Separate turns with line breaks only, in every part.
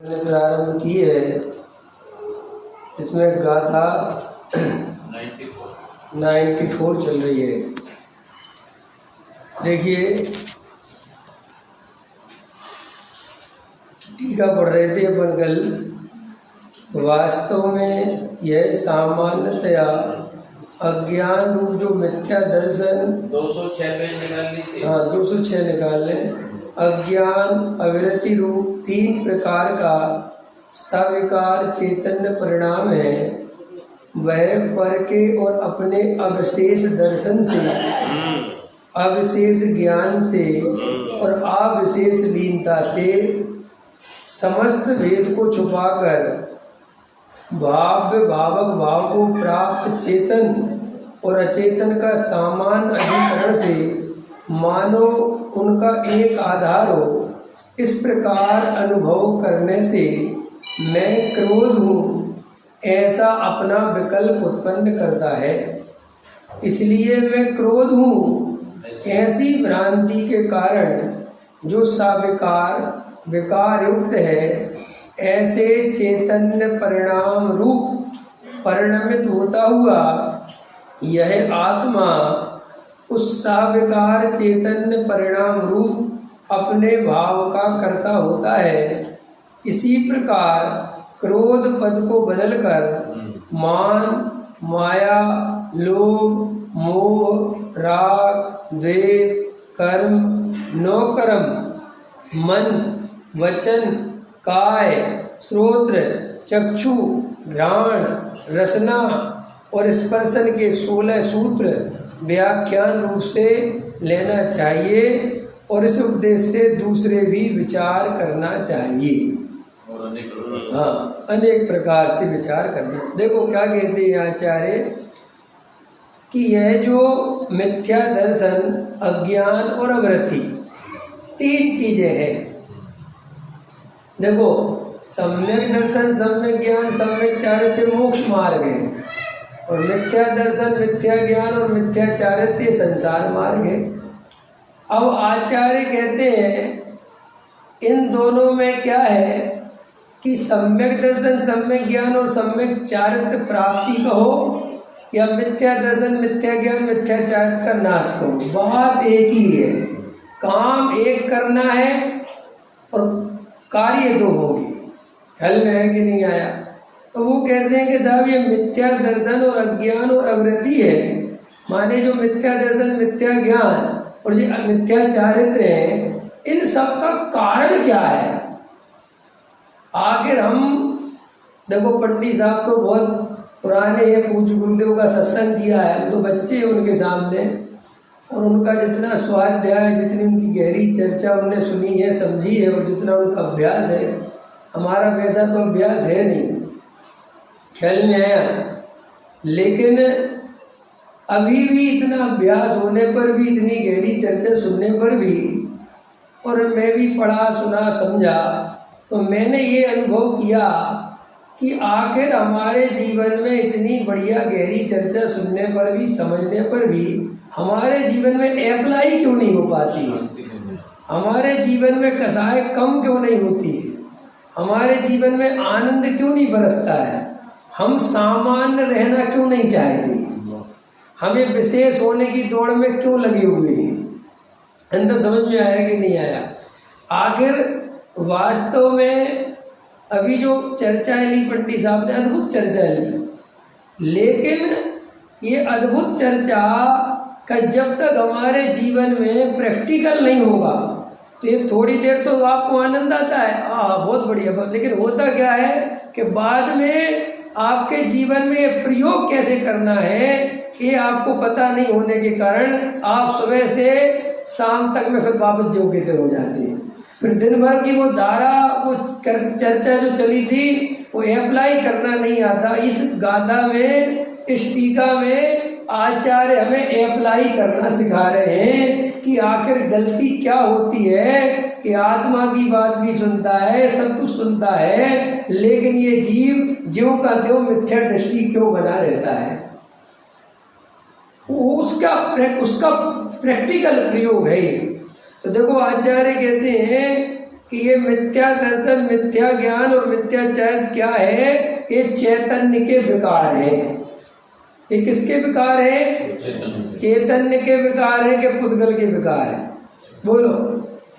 मैंने प्रारंभ की है, इसमें गाथा 94 चल रही है। देखिए, टीका पढ़ रहे थे अपन कल। वास्तव में यह सामान्यतया अज्ञान रूप जो मिथ्या दर्शन
206 पेज निकाल लीजिए।
हाँ, 206 निकाल लें। अज्ञान अविरति रूप 3 प्रकार का सविकार चैतन्य परिणाम है। वह पर के और अपने अविशेष दर्शन से, अविशेष ज्ञान से और अविशेष लीनता से समस्त भेद को छुपाकर भाव्य भावक भाव को प्राप्त चेतन और अचेतन का सामान्य अधिकरण से मानो उनका एक आधार हो, इस प्रकार अनुभव करने से मैं क्रोध हूँ ऐसा अपना विकल्प उत्पन्न करता है। इसलिए मैं क्रोध हूँ ऐसी भ्रांति के कारण जो साविकार विकार युक्त है, ऐसे चैतन्य परिणाम रूप परिणमित होता हुआ यह आत्मा उस साविकार चैतन्य परिणाम रूप अपने भाव का कर्ता होता है। इसी प्रकार क्रोध पद को बदलकर मान, माया, लोभ, मोह, राग, द्वेष, कर्म, नौकर्म, मन, वचन, काय, श्रोत्र, चक्षु, घ्राण, रसना और स्पर्शन के 16 सूत्र व्याख्यान रूप से लेना चाहिए और इस उपदेश से दूसरे भी विचार करना चाहिए। हाँ, अनेक प्रकार से विचार करना। देखो क्या कहते हैं आचार्य कि यह जो मिथ्या दर्शन, अज्ञान और अवृत्ति 3 चीजें हैं। देखो, सम्यक दर्शन, सम्यक ज्ञान, सम्यक चारित्र्य मोक्ष मार्ग है और मिथ्या दर्शन, मिथ्या ज्ञान और मिथ्या चारित्र्य संसार मार्ग है। अब आचार्य कहते हैं इन दोनों में क्या है कि सम्यक दर्शन, सम्यक ज्ञान और सम्यक चारित्र्य प्राप्ति कहो या मिथ्या दर्शन, मिथ्या ज्ञान, मिथ्या चारित्र्य का नाश कहो, बात एक ही है। काम एक करना है और कार्य 2 होगी। ख्याल में है कि नहीं आया? तो वो कहते हैं कि साहब ये मिथ्या दर्शन और अज्ञान और अवृत्ति है, माने जो मिथ्या दर्शन, मिथ्या ज्ञान और जो मिथ्या चारित्र्य है, इन सब का कारण क्या है? आखिर हम देखो, पंडित साहब तो बहुत पुराने हैं, पूज्य गुरुदेव का सत्संग किया है, हम तो बच्चे हैं उनके सामने, और उनका जितना स्वाध्याय, जितनी उनकी गहरी चर्चा उनने सुनी है, समझी है, और जितना उनका अभ्यास है, हमारा वैसा तो अभ्यास है नहीं। ख्याल में आया? लेकिन अभी भी इतना अभ्यास होने पर भी, इतनी गहरी चर्चा सुनने पर भी, और मैं भी पढ़ा, सुना, समझा, तो मैंने ये अनुभव किया कि आखिर हमारे जीवन में इतनी बढ़िया गहरी चर्चा सुनने पर भी, समझने पर भी हमारे जीवन में अप्लाई क्यों नहीं हो पाती है? हमारे जीवन में कसाय कम क्यों नहीं होती है? हमारे जीवन में आनंद क्यों नहीं बरसता है? हम सामान्य रहना क्यों नहीं चाहते? हमें विशेष होने की दौड़ में क्यों लगे हुए हैं? अंदर समझ में आया कि नहीं आया? आखिर वास्तव में अभी जो चर्चा ली पंडित साहब ने, अद्भुत चर्चा ली, लेकिन ये अद्भुत चर्चा का जब तक हमारे जीवन में प्रैक्टिकल नहीं होगा तो ये थोड़ी देर तो आपको आनंद आता है, हाँ बहुत बढ़िया, लेकिन होता क्या है कि बाद में आपके जीवन में ये प्रयोग कैसे करना है ये आपको पता नहीं होने के कारण आप सुबह से शाम तक में फिर वापस जो के हो जाते हैं। फिर दिन भर की वो धारा, वो चर्चा जो चली थी, वो अप्लाई करना नहीं आता। इस गाथा में, इस टीका में आचार्य हमें अप्लाई करना सिखा रहे हैं कि आखिर गलती क्या होती है कि आत्मा की बात भी सुनता है, सब कुछ सुनता है, लेकिन ये जीव ज्यों का त्यों मिथ्या दृष्टि क्यों बना रहता है? उसका प्रैक्टिकल प्रयोग है ये। तो देखो आचार्य कहते हैं कि ये मिथ्या दर्शन, मिथ्या ज्ञान और मिथ्या चैत क्या है? ये चैतन्य के विकार है। ये किसके विकार है? चैतन्य के विकार है कि पुद्गल के विकार है? बोलो,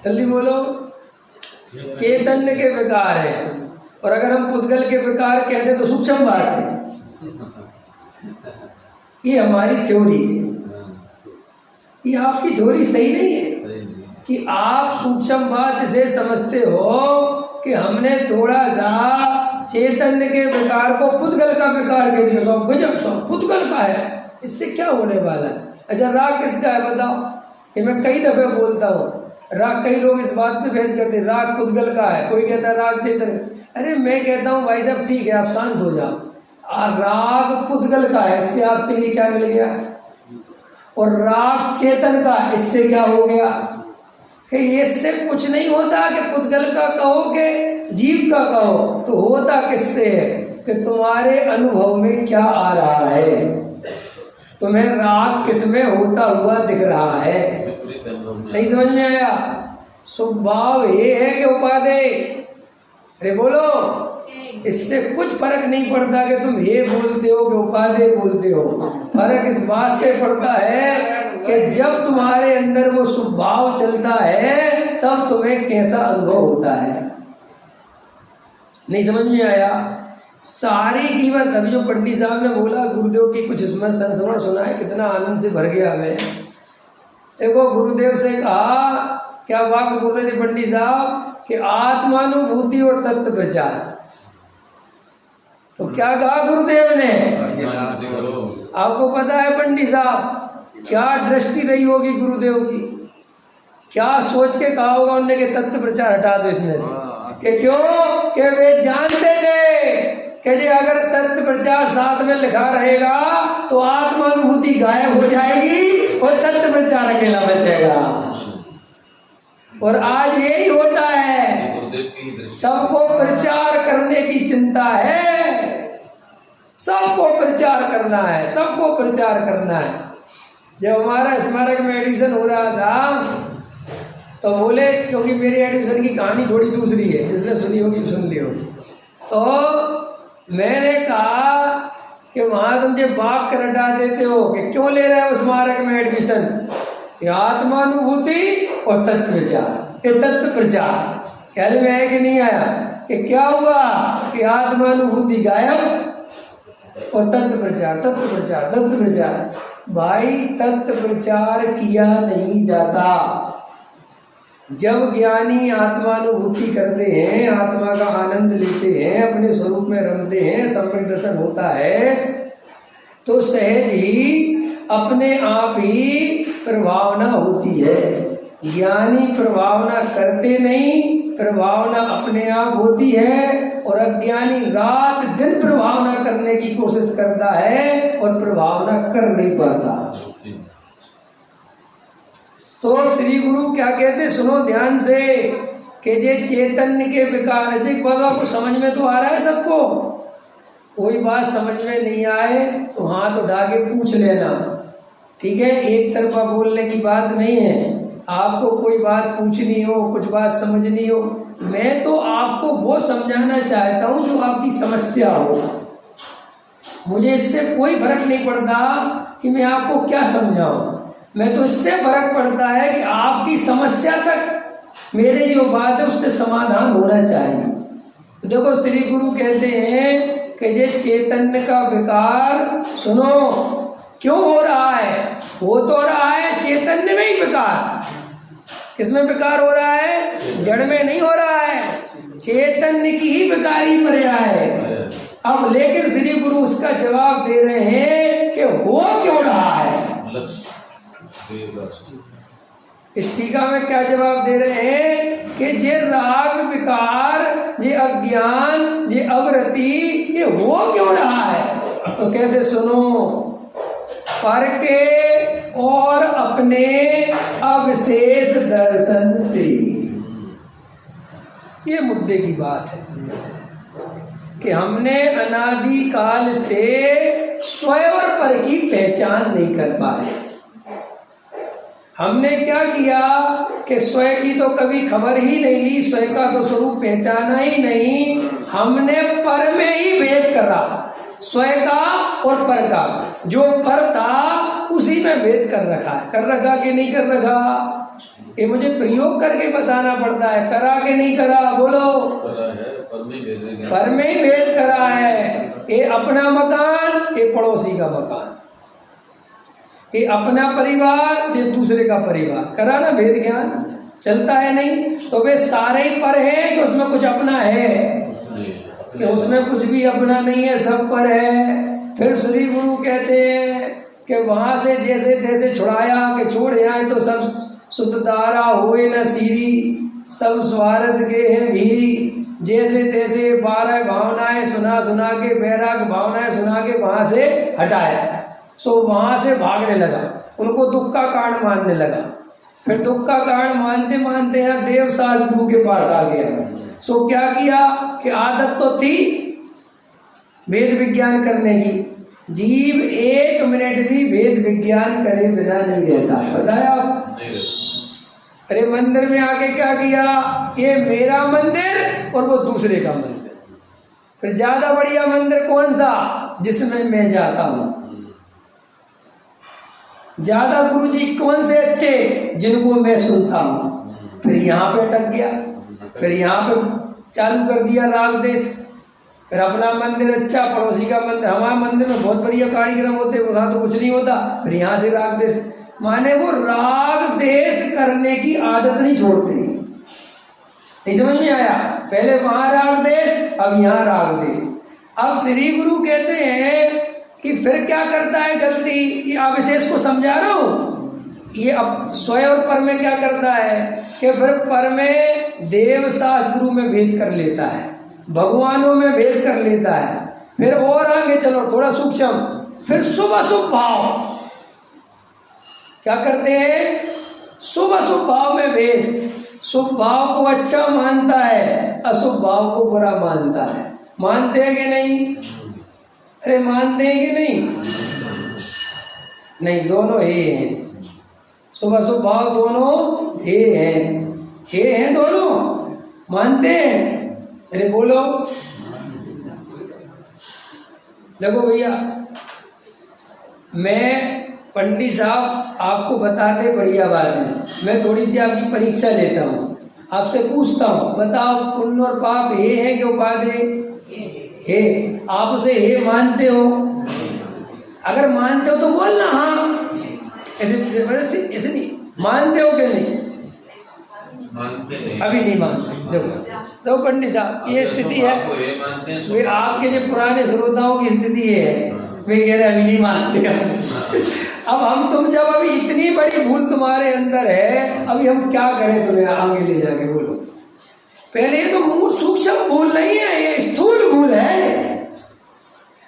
जल्दी बोलो। चैतन्य के विकार है। और अगर हम पुद्गल के विकार कहते तो सूक्ष्म बात है। ये हमारी थ्योरी है। ये आपकी थ्योरी सही नहीं है कि आप सूक्ष्म बात से समझते हो कि हमने थोड़ा सा चैतन्य के विकार को पुद्गल का विकार कह दिया। तो गजब, सब पुद्गल का है, इससे क्या होने वाला है? अच्छा, राग किसका है बताओ? ये मैं कई दफे बोलता हूँ। राग, कई लोग इस बात पे बहस करते हैं, राग पुद्गल का है, कोई कहता है राग चैतन्य। अरे मैं कहता हूँ भाई साहब ठीक है, आप शांत हो जाओ। राग पुद्गल का है, इससे आपके लिए क्या मिल गया? और राग चेतन का, इससे क्या हो गया? कि इससे कुछ नहीं होता कि पुद्गल का कहो कि जीव का कहो, तो होता किससे है कि तुम्हारे अनुभव में क्या आ रहा है, तुम्हें राग किसमें होता हुआ दिख रहा है। नहीं समझ में आया? स्वभाव ये है कि उपादेय। अरे बोलो, इससे कुछ फर्क नहीं पड़ता कि तुम ये बोलते हो कि उपादेय बोलते हो। फर्क इस बात से पड़ता है कि जब तुम्हारे अंदर वो स्वभाव चलता है तब तुम्हें कैसा अनुभव होता है। नहीं समझ में आया? सारी कीमत अभी जो पंडित साहब ने बोला, गुरुदेव की कुछ इसमें संस्मरण सुना है, कितना आनंद से भर गया हमें। देखो, गुरुदेव से कहा, क्या वाक्य बोल रहे थे पंडित साहब कि आत्मानुभूति और तत्व प्रचार। तो क्या कहा गुरुदेव ने? आपको पता है पंडित साहब क्या दृष्टि रही होगी गुरुदेव की? क्या सोच के कहा होगा उन्होंने कि तत्व प्रचार हटा दो इसमें से? कि क्यों? कि वे जानते थे कि जी अगर तत्व प्रचार साथ में लिखा रहेगा तो आत्मानुभूति गायब हो जाएगी और तत्व प्रचार अकेला बचेगा। और आज यही होता है, सबको प्रचार करने की चिंता है, सबको प्रचार करना है, सबको प्रचार करना है। जब हमारा स्मारक में एडमिशन हो रहा था तो बोले, क्योंकि मेरी एडमिशन की कहानी थोड़ी दूसरी है, जिसने सुनी होगी सुन ली होगी। तो मैंने कहा कि वहाँ तुम जो बाग कर हटा देते हो कि क्यों ले रहे हो स्मारक में एडमिशन? ये आत्मानुभूति और तत्व प्रचार, ये तत्व प्रचार ख्याल में है कि नहीं आया? कि क्या हुआ कि आत्मानुभूति गायब और तत्व प्रचार, तत्व प्रचार, तत्व प्रचार। भाई, तत्व प्रचार किया नहीं जाता। जब ज्ञानी आत्मानुभूति करते हैं, आत्मा का आनंद लेते हैं, अपने स्वरूप में रमते हैं, सम्यक दर्शन होता है, तो सहज ही अपने आप ही प्रभावना होती है। ज्ञानी प्रभावना करते नहीं, प्रभावना अपने आप होती है। और अज्ञानी रात दिन प्रभावना करने की कोशिश करता है और प्रभावना कर नहीं पाता। तो श्री गुरु क्या कहते, सुनो ध्यान से, कि जे चैतन्य के विकार है। बाबा को समझ में तो आ रहा है सबको? कोई बात समझ में नहीं आए तो हाथ उठा के पूछ लेना, ठीक है? एक तरफा बोलने की बात नहीं है। आपको कोई बात पूछनी हो, कुछ बात समझनी हो, मैं तो आपको वो समझाना चाहता हूँ जो आपकी समस्या हो। मुझे इससे कोई फर्क नहीं पड़ता कि मैं आपको क्या समझाऊं। मैं तो इससे फर्क पड़ता है कि आपकी समस्या तक मेरे जो बात है उससे समाधान होना चाहिए। तो देखो, श्री गुरु कहते हैं कि ये चैतन्य का विकार, सुनो, क्यों हो रहा है? हो तो रहा है चैतन्य में ही विकार। किसमें विकार हो रहा है? जड़ में नहीं हो रहा है, चैतन्य की ही विकारी पर्याय है। अब लेकिन श्री गुरु उसका जवाब दे रहे हैं कि हो क्यों रहा है। इस टीका में क्या जवाब दे रहे हैं कि जे राग विकार, जे अज्ञान, जे अवरति, ये हो क्यों रहा है? तो कहते सुनो, पर के और अपने अविशेष दर्शन से। ये मुद्दे की बात है कि हमने अनादि काल से स्वयं और पर की पहचान नहीं कर पाए। हमने क्या किया कि स्वयं की तो कभी खबर ही नहीं ली, स्वयं का तो स्वरूप पहचाना ही नहीं। हमने पर में ही भेद करा, स्वयं का और पर का। जो पर था उसी में भेद कर रखा है। कर रखा कि नहीं कर रखा, ये मुझे प्रयोग करके बताना पड़ता है। करा कि नहीं करा, बोलो। पर में ही भेद करा है। ये अपना मकान, ये पड़ोसी का मकान, ये अपना परिवार, ये दूसरे का परिवार। करा ना भेद ज्ञान, चलता है नहीं। तो वे सारे ही पर है कि उसमें कुछ अपना है, कि उसमें कुछ भी अपना नहीं है, सब पर है। फिर श्री गुरु कहते हैं कि वहां से जैसे तैसे छुड़ाया कि छोड़ आए तो सब सुतदारा होए न सीरी, सब स्वार्थ के हैं भीरी। जैसे तैसे 12 भावनाएं सुना सुना के, बैराग भावनाएं सुना के वहां से हटाया। सो वहां से भागने लगा, उनको दुख का कारण मानने लगा। फिर दुख का कारण मानते मानते यहाँ देव सास गुरु के पास आ गया। सो क्या किया कि आदत तो थी वेद विज्ञान करने की, जीव 1 मिनट भी वेद विज्ञान करे बिना नहीं रहता। बताया आप? अरे मंदिर में आके क्या किया, ये मेरा मंदिर और वो दूसरे का मंदिर। फिर ज्यादा बढ़िया मंदिर कौन सा, जिसमें मैं जाता हूं। ज्यादा गुरुजी कौन से अच्छे, जिनको मैं सुनता हूं। फिर यहाँ पे अटक गया, फिर यहाँ पे चालू कर दिया राग देश। फिर अपना मंदिर अच्छा, पड़ोसी का मंदिर। हमारे मंदिर में बहुत बढ़िया कार्यक्रम होते, वहां तो कुछ नहीं होता। फिर यहाँ से राग देश, माने वो राग देश करने की आदत नहीं छोड़ते। नहीं समझ में आया? पहले वहां राग देश, अब यहाँ राग देश। अब श्री गुरु कहते हैं कि फिर क्या करता है गलती, ये अविशेष को समझा रहा हूं। ये अब स्वयं और पर में क्या करता है कि फिर पर में देव शास्त्र गुरु में भेद कर लेता है, भगवानों में भेद कर लेता है। फिर और आगे चलो थोड़ा सूक्ष्म, फिर शुभ अशुभ भाव क्या करते हैं, शुभ अशुभ भाव में भेद। शुभ भाव को अच्छा मानता है, अशुभ भाव को बुरा मानता है। मानते हैं कि नहीं? अरे मानते हैं कि नहीं? नहीं, दोनों हे हैं। शुभ अशुभ भाव दोनों हे हैं दोनों। मानते हैं? अरे बोलो। देखो भैया, मैं पंडित साहब आपको बताते बढ़िया बात है। मैं थोड़ी सी आपकी परीक्षा लेता हूँ, आपसे पूछता हूँ, बताओ पुण्य और पाप हे है कि उपाधि हे? आप उसे हे मानते हो? अगर मानते हो तो बोलना हाँ, ऐसे जबरदस्ती ऐसे नहीं। मानते हो कि नहीं?
मानते नहीं।
अभी नहीं मानते। देखो पंडित साहब, ये स्थिति है। वे आपके जो पुराने श्रोताओं की स्थिति है, वे कह रहे अभी नहीं मानते हम। अब हम तुम जब अभी इतनी बड़ी भूल तुम्हारे अंदर है, अभी हम क्या करें तुम्हें आगे ले जाके? बोलो। पहले ये तो मूल सूक्ष्म भूल नहीं है, ये स्थूल भूल है।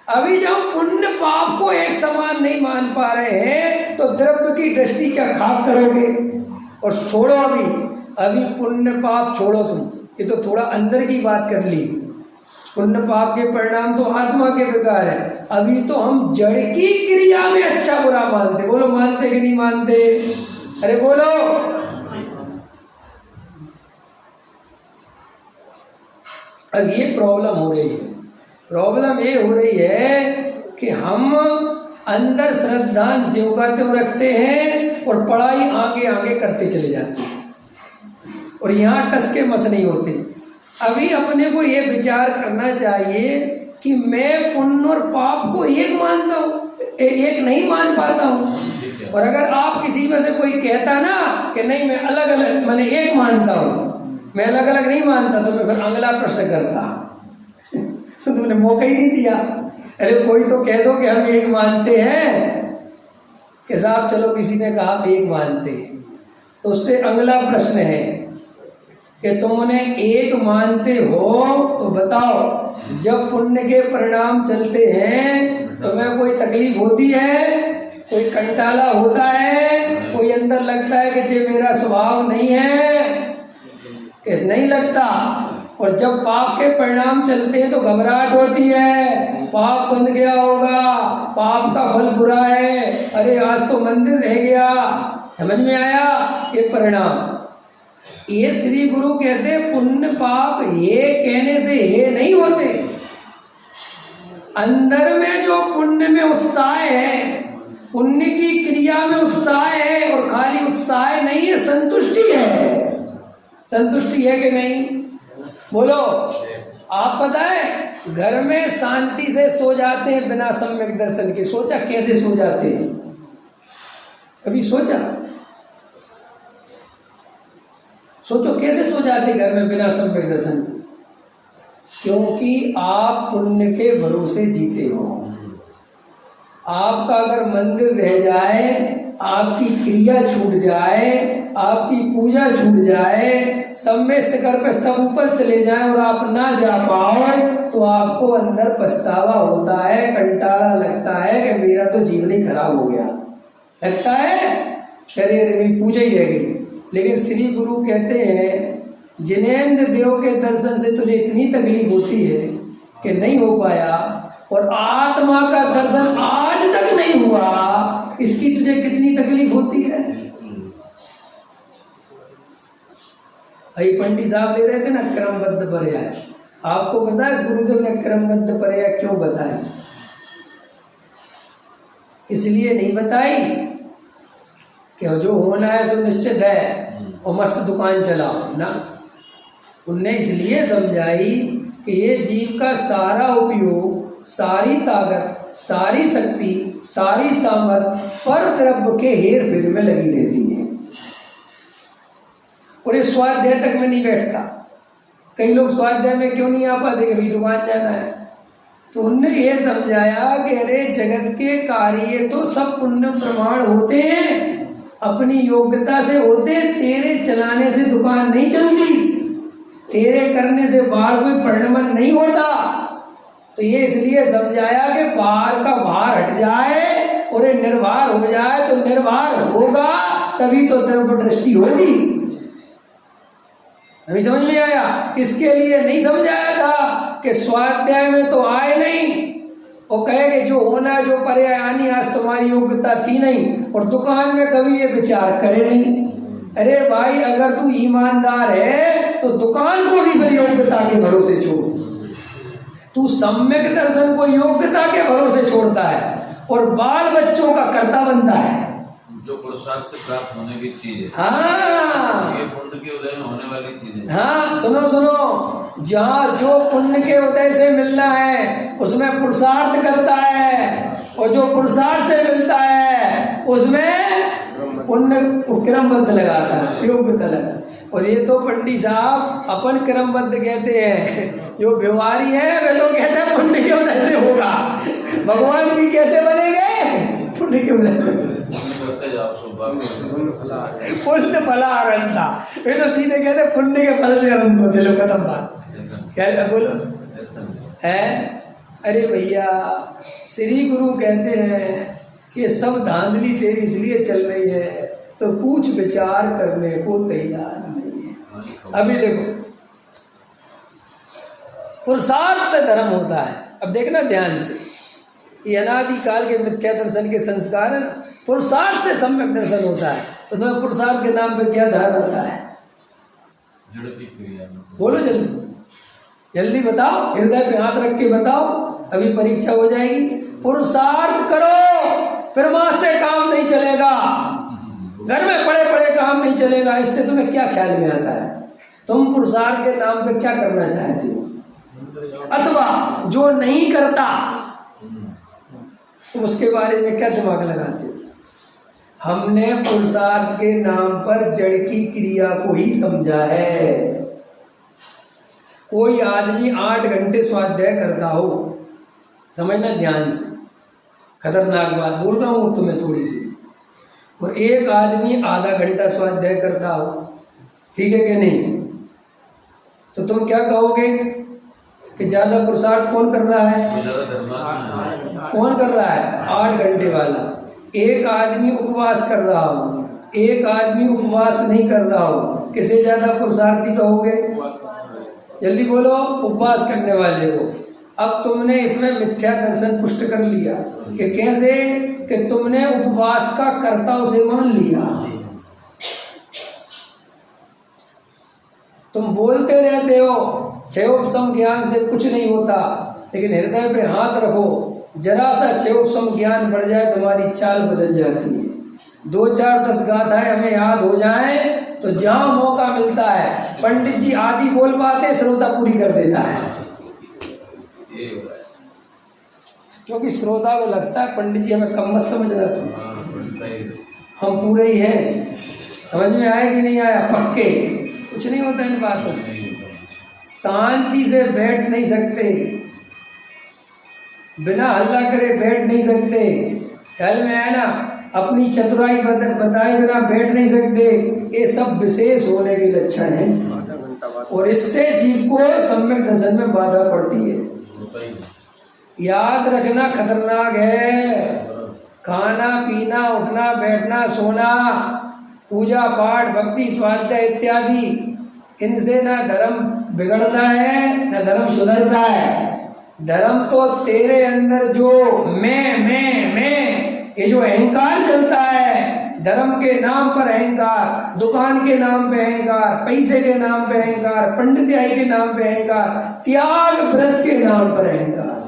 अभी जब हम पुण्य पाप को एक समान नहीं मान पा रहे हैं तो द्रव्य की दृष्टि क्या खाक करोगे? और छोड़ो अभी पुण्य पाप छोड़ो तुम, ये तो थोड़ा अंदर की बात कर ली। पुण्य पाप के परिणाम तो आत्मा के प्रकार है। अभी तो हम जड़ की क्रिया में अच्छा बुरा मानते। बोलो, मानते कि नहीं मानते? अरे बोलो। अब ये प्रॉब्लम हो रही है। प्रॉब्लम ये हो रही है कि हम अंदर श्रद्धा ज्यों का त्यों रखते हैं और पढ़ाई आगे आगे करते चले जाते हैं, और यहाँ टस के मस नहीं होते। अभी अपने को ये विचार करना चाहिए कि मैं पुण्य और पाप को एक मानता हूँ, एक नहीं मान पाता हूँ। और अगर आप किसी में से कोई कहता ना कि नहीं मैं अलग अलग मैंने एक मानता हूँ, मैं अलग अलग नहीं मानता, तो मैं फिर अगला प्रश्न करता तो तुमने मौका ही नहीं दिया। अरे कोई तो कह दो कि हम एक मानते हैं, कि साहब चलो किसी ने कहा हम एक मानते हैं, तो उससे अगला प्रश्न है कि तुम उन्हें एक मानते हो तो बताओ जब पुण्य के परिणाम चलते हैं तुम्हें कोई तकलीफ होती है, कोई कंटाला होता है, कोई अंदर लगता है कि ये मेरा स्वभाव नहीं है, कि नहीं लगता। और जब पाप के परिणाम चलते हैं तो घबराहट होती है, पाप बन गया होगा, पाप का फल बुरा है, अरे आज तो मंदिर रह गया समझ में आया? ये परिणाम। ये श्री गुरु कहते पुण्य पाप हे कहने से हे नहीं होते। अंदर में जो पुण्य में उत्साह है, पुण्य की क्रिया में उत्साह है, और खाली उत्साह नहीं है, संतुष्टि है। संतुष्टि है कि नहीं? बोलो। आप पता है घर में शांति से सो जाते हैं बिना सम्यक दर्शन के। सोचा कैसे सो जाते हैं? कभी सोचा? सोचो कैसे सो जाते घर में बिना सम्यक दर्शन के? क्योंकि आप पुण्य के भरोसे जीते हो। आपका अगर मंदिर रह जाए, आपकी क्रिया छूट जाए, आपकी पूजा छूट जाए, सब में शिखर पे सब ऊपर चले जाएं और आप ना जा पाओ, तो आपको अंदर पछतावा होता है, कंटाला लगता है कि मेरा तो जीवन ही खराब हो गया। लगता है अरे मेरी पूजा ही रह गई। लेकिन श्री गुरु कहते हैं जिनेंद्र देव के दर्शन से तुझे इतनी तकलीफ होती है कि नहीं हो पाया, और आत्मा का दर्शन आज तक नहीं हुआ, इसकी तुझे कितनी तकलीफ होती है। भाई पंडित साहब ले रहे थे ना क्रमबद्ध पर्याय। आपको पता है गुरुदेव ने क्रमबद्ध पर्याय क्यों बताए? इसलिए नहीं बताई कि जो होना है सो निश्चित है और मस्त दुकान चलाओ ना। उनने इसलिए समझाई कि ये जीव का सारा उपयोग, सारी ताकत, सारी शक्ति, सारी सामर्थ्य पर द्रव्य के हेर फेर में लगी रहती है, और ये स्वाध्याय तक में नहीं बैठता। कई लोग स्वाध्याय में क्यों नहीं आ पाते? कभी दुकान जाना है। तो उनने ये समझाया कि अरे जगत के कार्य तो सब पुण्य प्रमाण होते हैं, अपनी योग्यता से होते। तेरे चलाने से दुकान नहीं चलती, तेरे करने से बाहर कोई परिणमन नहीं होता। तो ये इसलिए समझाया कि बाहर का भार हट जाए और ये निर्भर हो जाए, तो निर्भर होगा तभी तो द्रव्य दृष्टि होगी। अभी समझ में आया? इसके लिए नहीं समझाया था कि स्वाध्याय में तो आए नहीं और कहे कि जो होना, जो पर्याय आनी, आज तुम्हारी योग्यता थी नहीं, और दुकान में कभी ये विचार करे नहीं। अरे भाई अगर तू ईमानदार है तो दुकान को भी मेरी योग्यता के भरोसे छोड़। तू सम्यक दर्शन को योग्यता के भरोसे छोड़ता है और बाल बच्चों का कर्ता बनता है,
जो पुरुषार्थ से प्राप्त होने की चीज है।
हाँ,
ये पुण्य के उदय में होने वाली चीज है।
हाँ सुनो सुनो, जहाँ जो पुण्य के उदय से मिलना है उसमें पुरुषार्थ करता है, और जो पुरुषार्थ से मिलता है उसमें पुण्य क्रमबद्ध लगाता है, योग्यता लगा। और ये तो पंडित साहब अपन क्रमबद्ध कहते हैं, जो व्यवहारी है वे तो कहते हैं पुण्य के उदय से होगा। भगवान भी कैसे बनेंगे? पुण्य के उदय से। पुण्य फला अरंता, वे तो सीधे कहते पुण्य के फल से अनंत होते। लोग खत्म बात। क्या बोलो है? अरे भैया श्री गुरु कहते हैं कि सब धांधली तेरी इसलिए चल रही है तो कुछ विचार करने को तैयार नहीं है। अभी देखो पुरुषार्थ से धर्म होता है। अब देखना ध्यान से, ये अनादि काल के मिथ्या दर्शन के संस्कार है ना, पुरुषार्थ से सम्यक दर्शन होता है। तो तुम्हें पुरुषार्थ के नाम पे क्या ध्यान आता है? बोलो जल्दी जल्दी बताओ, हृदय पे हाथ रख के बताओ, अभी परीक्षा हो जाएगी। पुरुषार्थ करो, फिर वहां से काम नहीं चलेगा, घर में पड़े पड़े काम नहीं चलेगा। इससे तुम्हें क्या ख्याल में आता है? तुम पुरुषार्थ के नाम पे क्या करना चाहते हो? अथवा जो नहीं करता तुम उसके बारे में क्या दिमाग लगाते हो? हमने पुरुषार्थ के नाम पर जड़ की क्रिया को ही समझा है। कोई आदमी 8 घंटे स्वाध्याय करता हो, समझना ध्यान से, खतरनाक बात बोल रहा हूँ तुम्हें थोड़ी सी, और एक आदमी आधा घंटा स्वाध्याय करता हो, ठीक है कि नहीं? तो तुम क्या कहोगे कि ज़्यादा पुरुषार्थ कौन कर रहा है? कौन कर रहा है? 8 घंटे वाला। एक आदमी उपवास कर रहा हो, एक आदमी उपवास नहीं कर रहा हो, किसे ज़्यादा पुरुषार्थी कहोगे? जल्दी बोलो। उपवास करने वाले को। अब तुमने इसमें मिथ्या दर्शन पुष्ट कर लिया कि कैसे? कि तुमने उपवास का कर्ता उसे मान लिया तुम बोलते रहते हो क्षयोपशम ज्ञान से कुछ नहीं होता, लेकिन हृदय पे हाथ रखो, जरा सा क्षयोपशम ज्ञान बढ़ जाए तुम्हारी चाल बदल जाती है। 2 4 10 गाथाएं हमें याद हो जाएं तो जहाँ मौका मिलता है पंडित जी आदि बोल पाते, श्रोता पूरी कर देता है। क्योंकि श्रोता को लगता है पंडित जी हमें कम मत समझना, तुम हम पूरे ही हैं। समझ में आया कि नहीं आया? पक्के कुछ नहीं होता इन बातों से। शांति से बैठ नहीं सकते, बिना हल्ला करे बैठ नहीं सकते, ख्याल में आया ना? अपनी चतुराई बताए बिना बैठ नहीं सकते। ये सब विशेष होने के लक्षण हैं और इससे जीव को सम्यक दर्शन में बाधा पड़ती है। याद रखना खतरनाक है। खाना पीना, उठना बैठना, सोना, पूजा पाठ, भक्ति, स्वाध्याय इत्यादि, इनसे ना धर्म बिगड़ता है ना धर्म सुधरता है। धर्म तो तेरे अंदर जो मैं ये जो अहंकार चलता है, धर्म के नाम पर अहंकार, दुकान के नाम पे अहंकार, पैसे के नाम पे अहंकार, पंडित्याई के नाम पे अहंकार, त्याग व्रत के नाम पर अहंकार।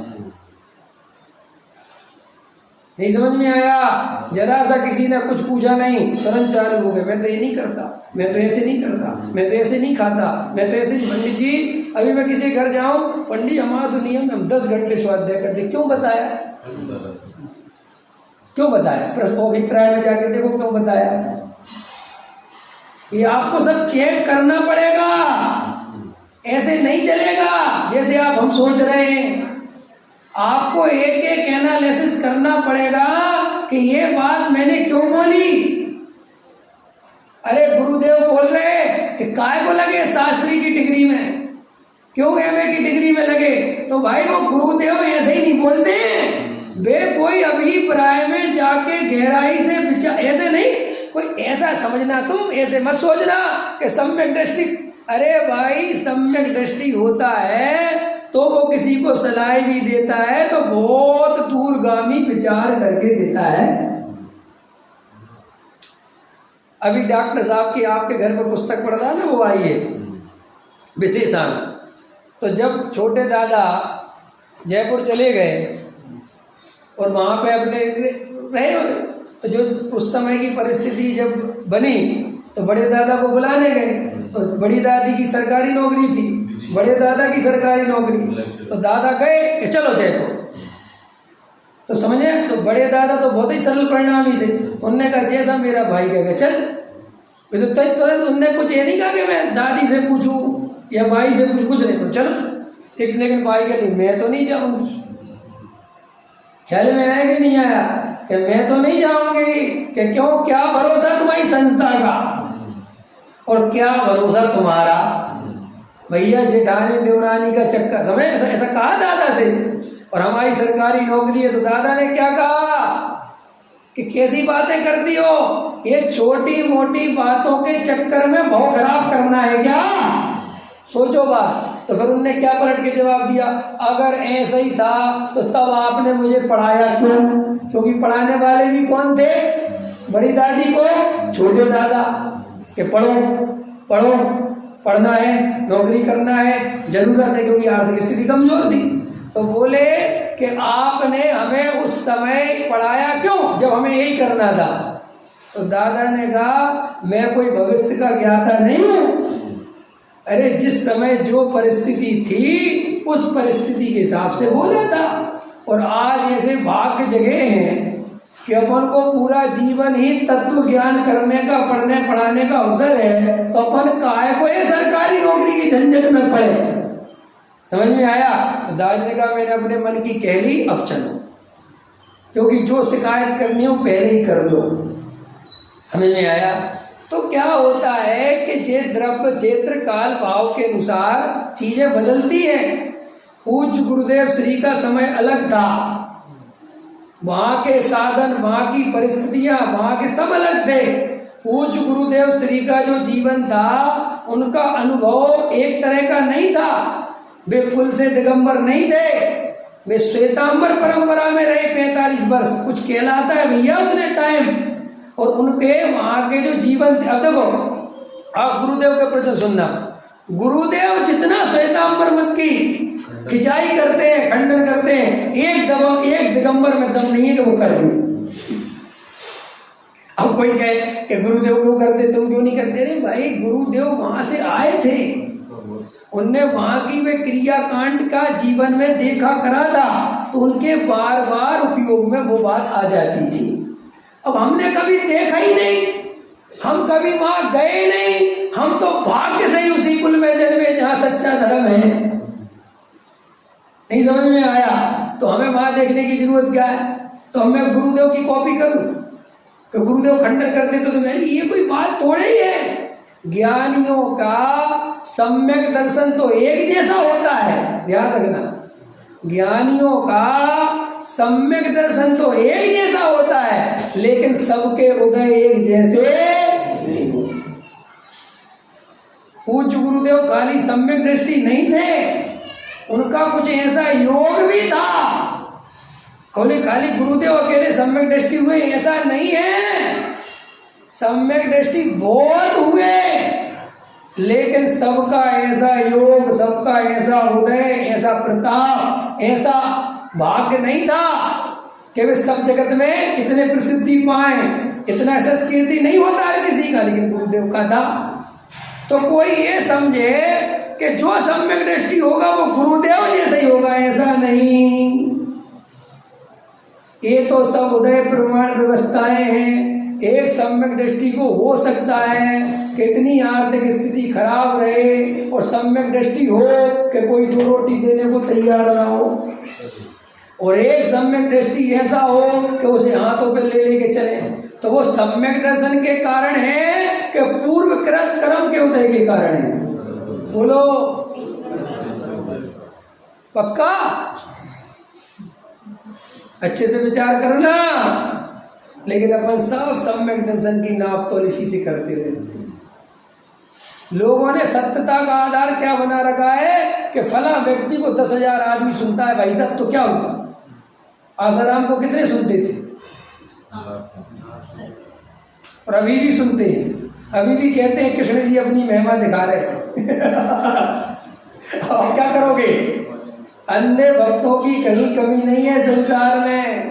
नहीं समझ में आया? जरा सा किसी ने कुछ पूछा नहीं, तुरंत चालू हो गए, मैं तो ये नहीं करता, मैं तो ऐसे नहीं करता, मैं तो ऐसे नहीं खाता, मैं तो ऐसे नहीं। पंडित जी अभी मैं किसी घर जाऊं, पंडित हमारा तो नियम हम 10 घंटे स्वाध्याय करते। क्यों बताया? क्यों बताया? अभिप्राय में जाके देखो क्यों बताया। ये आपको सब चेक करना पड़ेगा, ऐसे नहीं चलेगा जैसे आप हम सोच रहे हैं। आपको एक एक एनालिसिस करना पड़ेगा कि ये बात मैंने क्यों बोली। अरे गुरुदेव बोल रहे कि काय को लगे शास्त्री की डिग्री में, क्यों एमए की डिग्री में लगे? तो भाई वो गुरुदेव ऐसे ही नहीं बोलते हैं, वे कोई अभिप्राय में जाके गहराई से विचार, ऐसे नहीं कोई ऐसा समझना, तुम ऐसे मत सोचना कि सम्यक दृष्टि। अरे भाई सम्यक दृष्टि होता है तो वो किसी को सलाह भी देता है तो बहुत दूरगामी विचार करके देता है। अभी डॉक्टर साहब की आपके घर पर पुस्तक पढ़ रहा ना, वो आई है विशेषांक। तो जब छोटे दादा जयपुर चले गए और वहाँ पे अपने रहे, तो जो उस समय की परिस्थिति जब बनी तो बड़े दादा को बुलाने गए। तो बड़ी दादी की सरकारी नौकरी थी, बड़े दादा की सरकारी नौकरी, तो दादा गए कि चलो जयपुर। तो समझे, तो बड़े दादा तो बहुत ही सरल परिणामी थे, उनने कहा जैसा मेरा भाई कहेगा चल। तो तुरंत उनने कुछ ये नहीं कहा कि मैं दादी से पूछूं या भाई से पूछूं, कुछ नहीं, तो चलो। लेकिन भाई के लिए मैं तो नहीं जाऊंगी। ख्याल में आया कि नहीं आया कि मैं तो नहीं जाऊंगी कि क्यों, क्या भरोसा तुम्हारी संस्था का और क्या भरोसा तुम्हारा। भैया जेठानी देवरानी का चक्कर, समझ, ऐसा कहा दादा से। और हमारी सरकारी नौकरी है तो दादा ने क्या कहा कि कैसी बातें करती हो, ये छोटी मोटी बातों के चक्कर में भाव खराब करना है क्या? सोचो बात। तो फिर उनने क्या पलट के जवाब दिया, अगर ऐसा ही था तो तब आपने मुझे पढ़ाया क्यों? क्योंकि पढ़ाने वाले भी कौन थे? बड़ी दादी को छोटे दादा कि पढ़ो पढ़ो, पढ़ना है, नौकरी करना है, जरूरत है, क्योंकि आर्थिक स्थिति कमजोर थी। तो बोले कि आपने हमें उस समय पढ़ाया क्यों जब हमें यही करना था? तो दादा ने कहा मैं कोई भविष्य का ज्ञाता नहीं हूँ। अरे जिस समय जो परिस्थिति थी उस परिस्थिति के हिसाब से बोला था। और आज ऐसे भाग्य जगह हैं कि अपन को पूरा जीवन ही तत्व ज्ञान करने का, पढ़ने पढ़ाने का अवसर है, तो अपन काहे को ये सरकारी नौकरी की झंझट में पड़े। समझ में आया? दादा ने कहा मैंने अपने मन की कह ली, अब चलो, क्योंकि जो शिकायत करनी हो पहले ही कर लो। समझ में आया? तो क्या होता है कि जे द्रव्य क्षेत्र काल भाव के अनुसार चीजें बदलती हैं। पूज्य गुरुदेव श्री का समय अलग था, वहाँ के साधन, वहाँ की परिस्थितियाँ, वहाँ के सब अलग थे। पूज्य गुरुदेव श्री का जो जीवन था, उनका अनुभव एक तरह का नहीं था। वे कुल से दिगंबर नहीं थे, वे श्वेतांबर परंपरा में रहे 45 वर्ष, कुछ कहलाता है भैया उतने टाइम। और उनके वहाँ के जो जीवन थे, अब देखो आप गुरुदेव के प्रवचन सुनना, गुरुदेव जितना श्वेतांबर मत की खिंचाई करते हैं, खंडन करते हैं, एक दिगंबर में दम नहीं है कि वो कर दे। अब कोई कहे कि गुरुदेव क्यों करते, तुम क्यों नहीं करते? अरे भाई, गुरुदेव वहां से आए थे, उनने वहां की वे क्रियाकांड का जीवन में देखा करा था, तो उनके बार बार उपयोग में वो बात आ जाती थी। अब हमने कभी देखा ही नहीं, हम कभी वहां गए नहीं, हम तो भाग्य से ही उसी कुल में जन्मे जहां सच्चा धर्म है। नहीं समझ में आया तो हमें वहां देखने की जरूरत क्या है? तो मैं गुरुदेव की कॉपी करूं कि गुरुदेव खंडन करते तो मेरी ये कोई बात थोड़े ही है। ज्ञानियों का सम्यक दर्शन तो एक जैसा होता है, ध्यान रखना। ज्ञानियों का सम्यक दर्शन तो एक जैसा होता है, लेकिन सबके उदय एक जैसे नहीं होते। पूज्य गुरुदेव खाली सम्यक दृष्टि नहीं थे, उनका कुछ ऐसा योग भी था। खाली गुरुदेव अकेले सम्यक दृष्टि हुए ऐसा नहीं है, सम्यक दृष्टि बहुत हुए, लेकिन सबका ऐसा योग, सबका ऐसा उदय, ऐसा प्रताप, ऐसा भाग्य नहीं था कि वे सब जगत में इतने प्रसिद्धि पाए, इतना संस्कृति नहीं होता है किसी का, लेकिन गुरुदेव का था। तो कोई ये समझे कि जो सम्यक दृष्टि होगा वो गुरुदेव जैसा ही होगा, ऐसा नहीं। ये तो सब उदय प्रमाण व्यवस्थाएं हैं। एक सम्यक दृष्टि को हो सकता है कि इतनी आर्थिक स्थिति खराब रहे और सम्यक दृष्टि हो कि कोई 2 रोटी देने को तैयार ना हो, और एक सम्यक दृष्टि ऐसा हो कि उसे हाथों पे ले लेके चले, तो वो सम्यक दर्शन के कारण है कि पूर्वकृत कर्म के उदय के कारण है। बोलो पक्का? अच्छे से विचार करना। लेकिन अपन सब सम्यक दर्शन की नाप तोल इसी से करते रहते हैं। लोगों ने सत्यता का आधार क्या बना रखा है कि फला व्यक्ति को 10,000 आदमी सुनता है, भाई साहब तो क्या हुआ? आसाराम को कितने सुनते थे? और अभी भी सुनते हैं, अभी भी कहते हैं कृष्ण जी अपनी महिमा दिखा रहे और क्या करोगे? अन्य भक्तों की कहीं कमी नहीं है संसार में।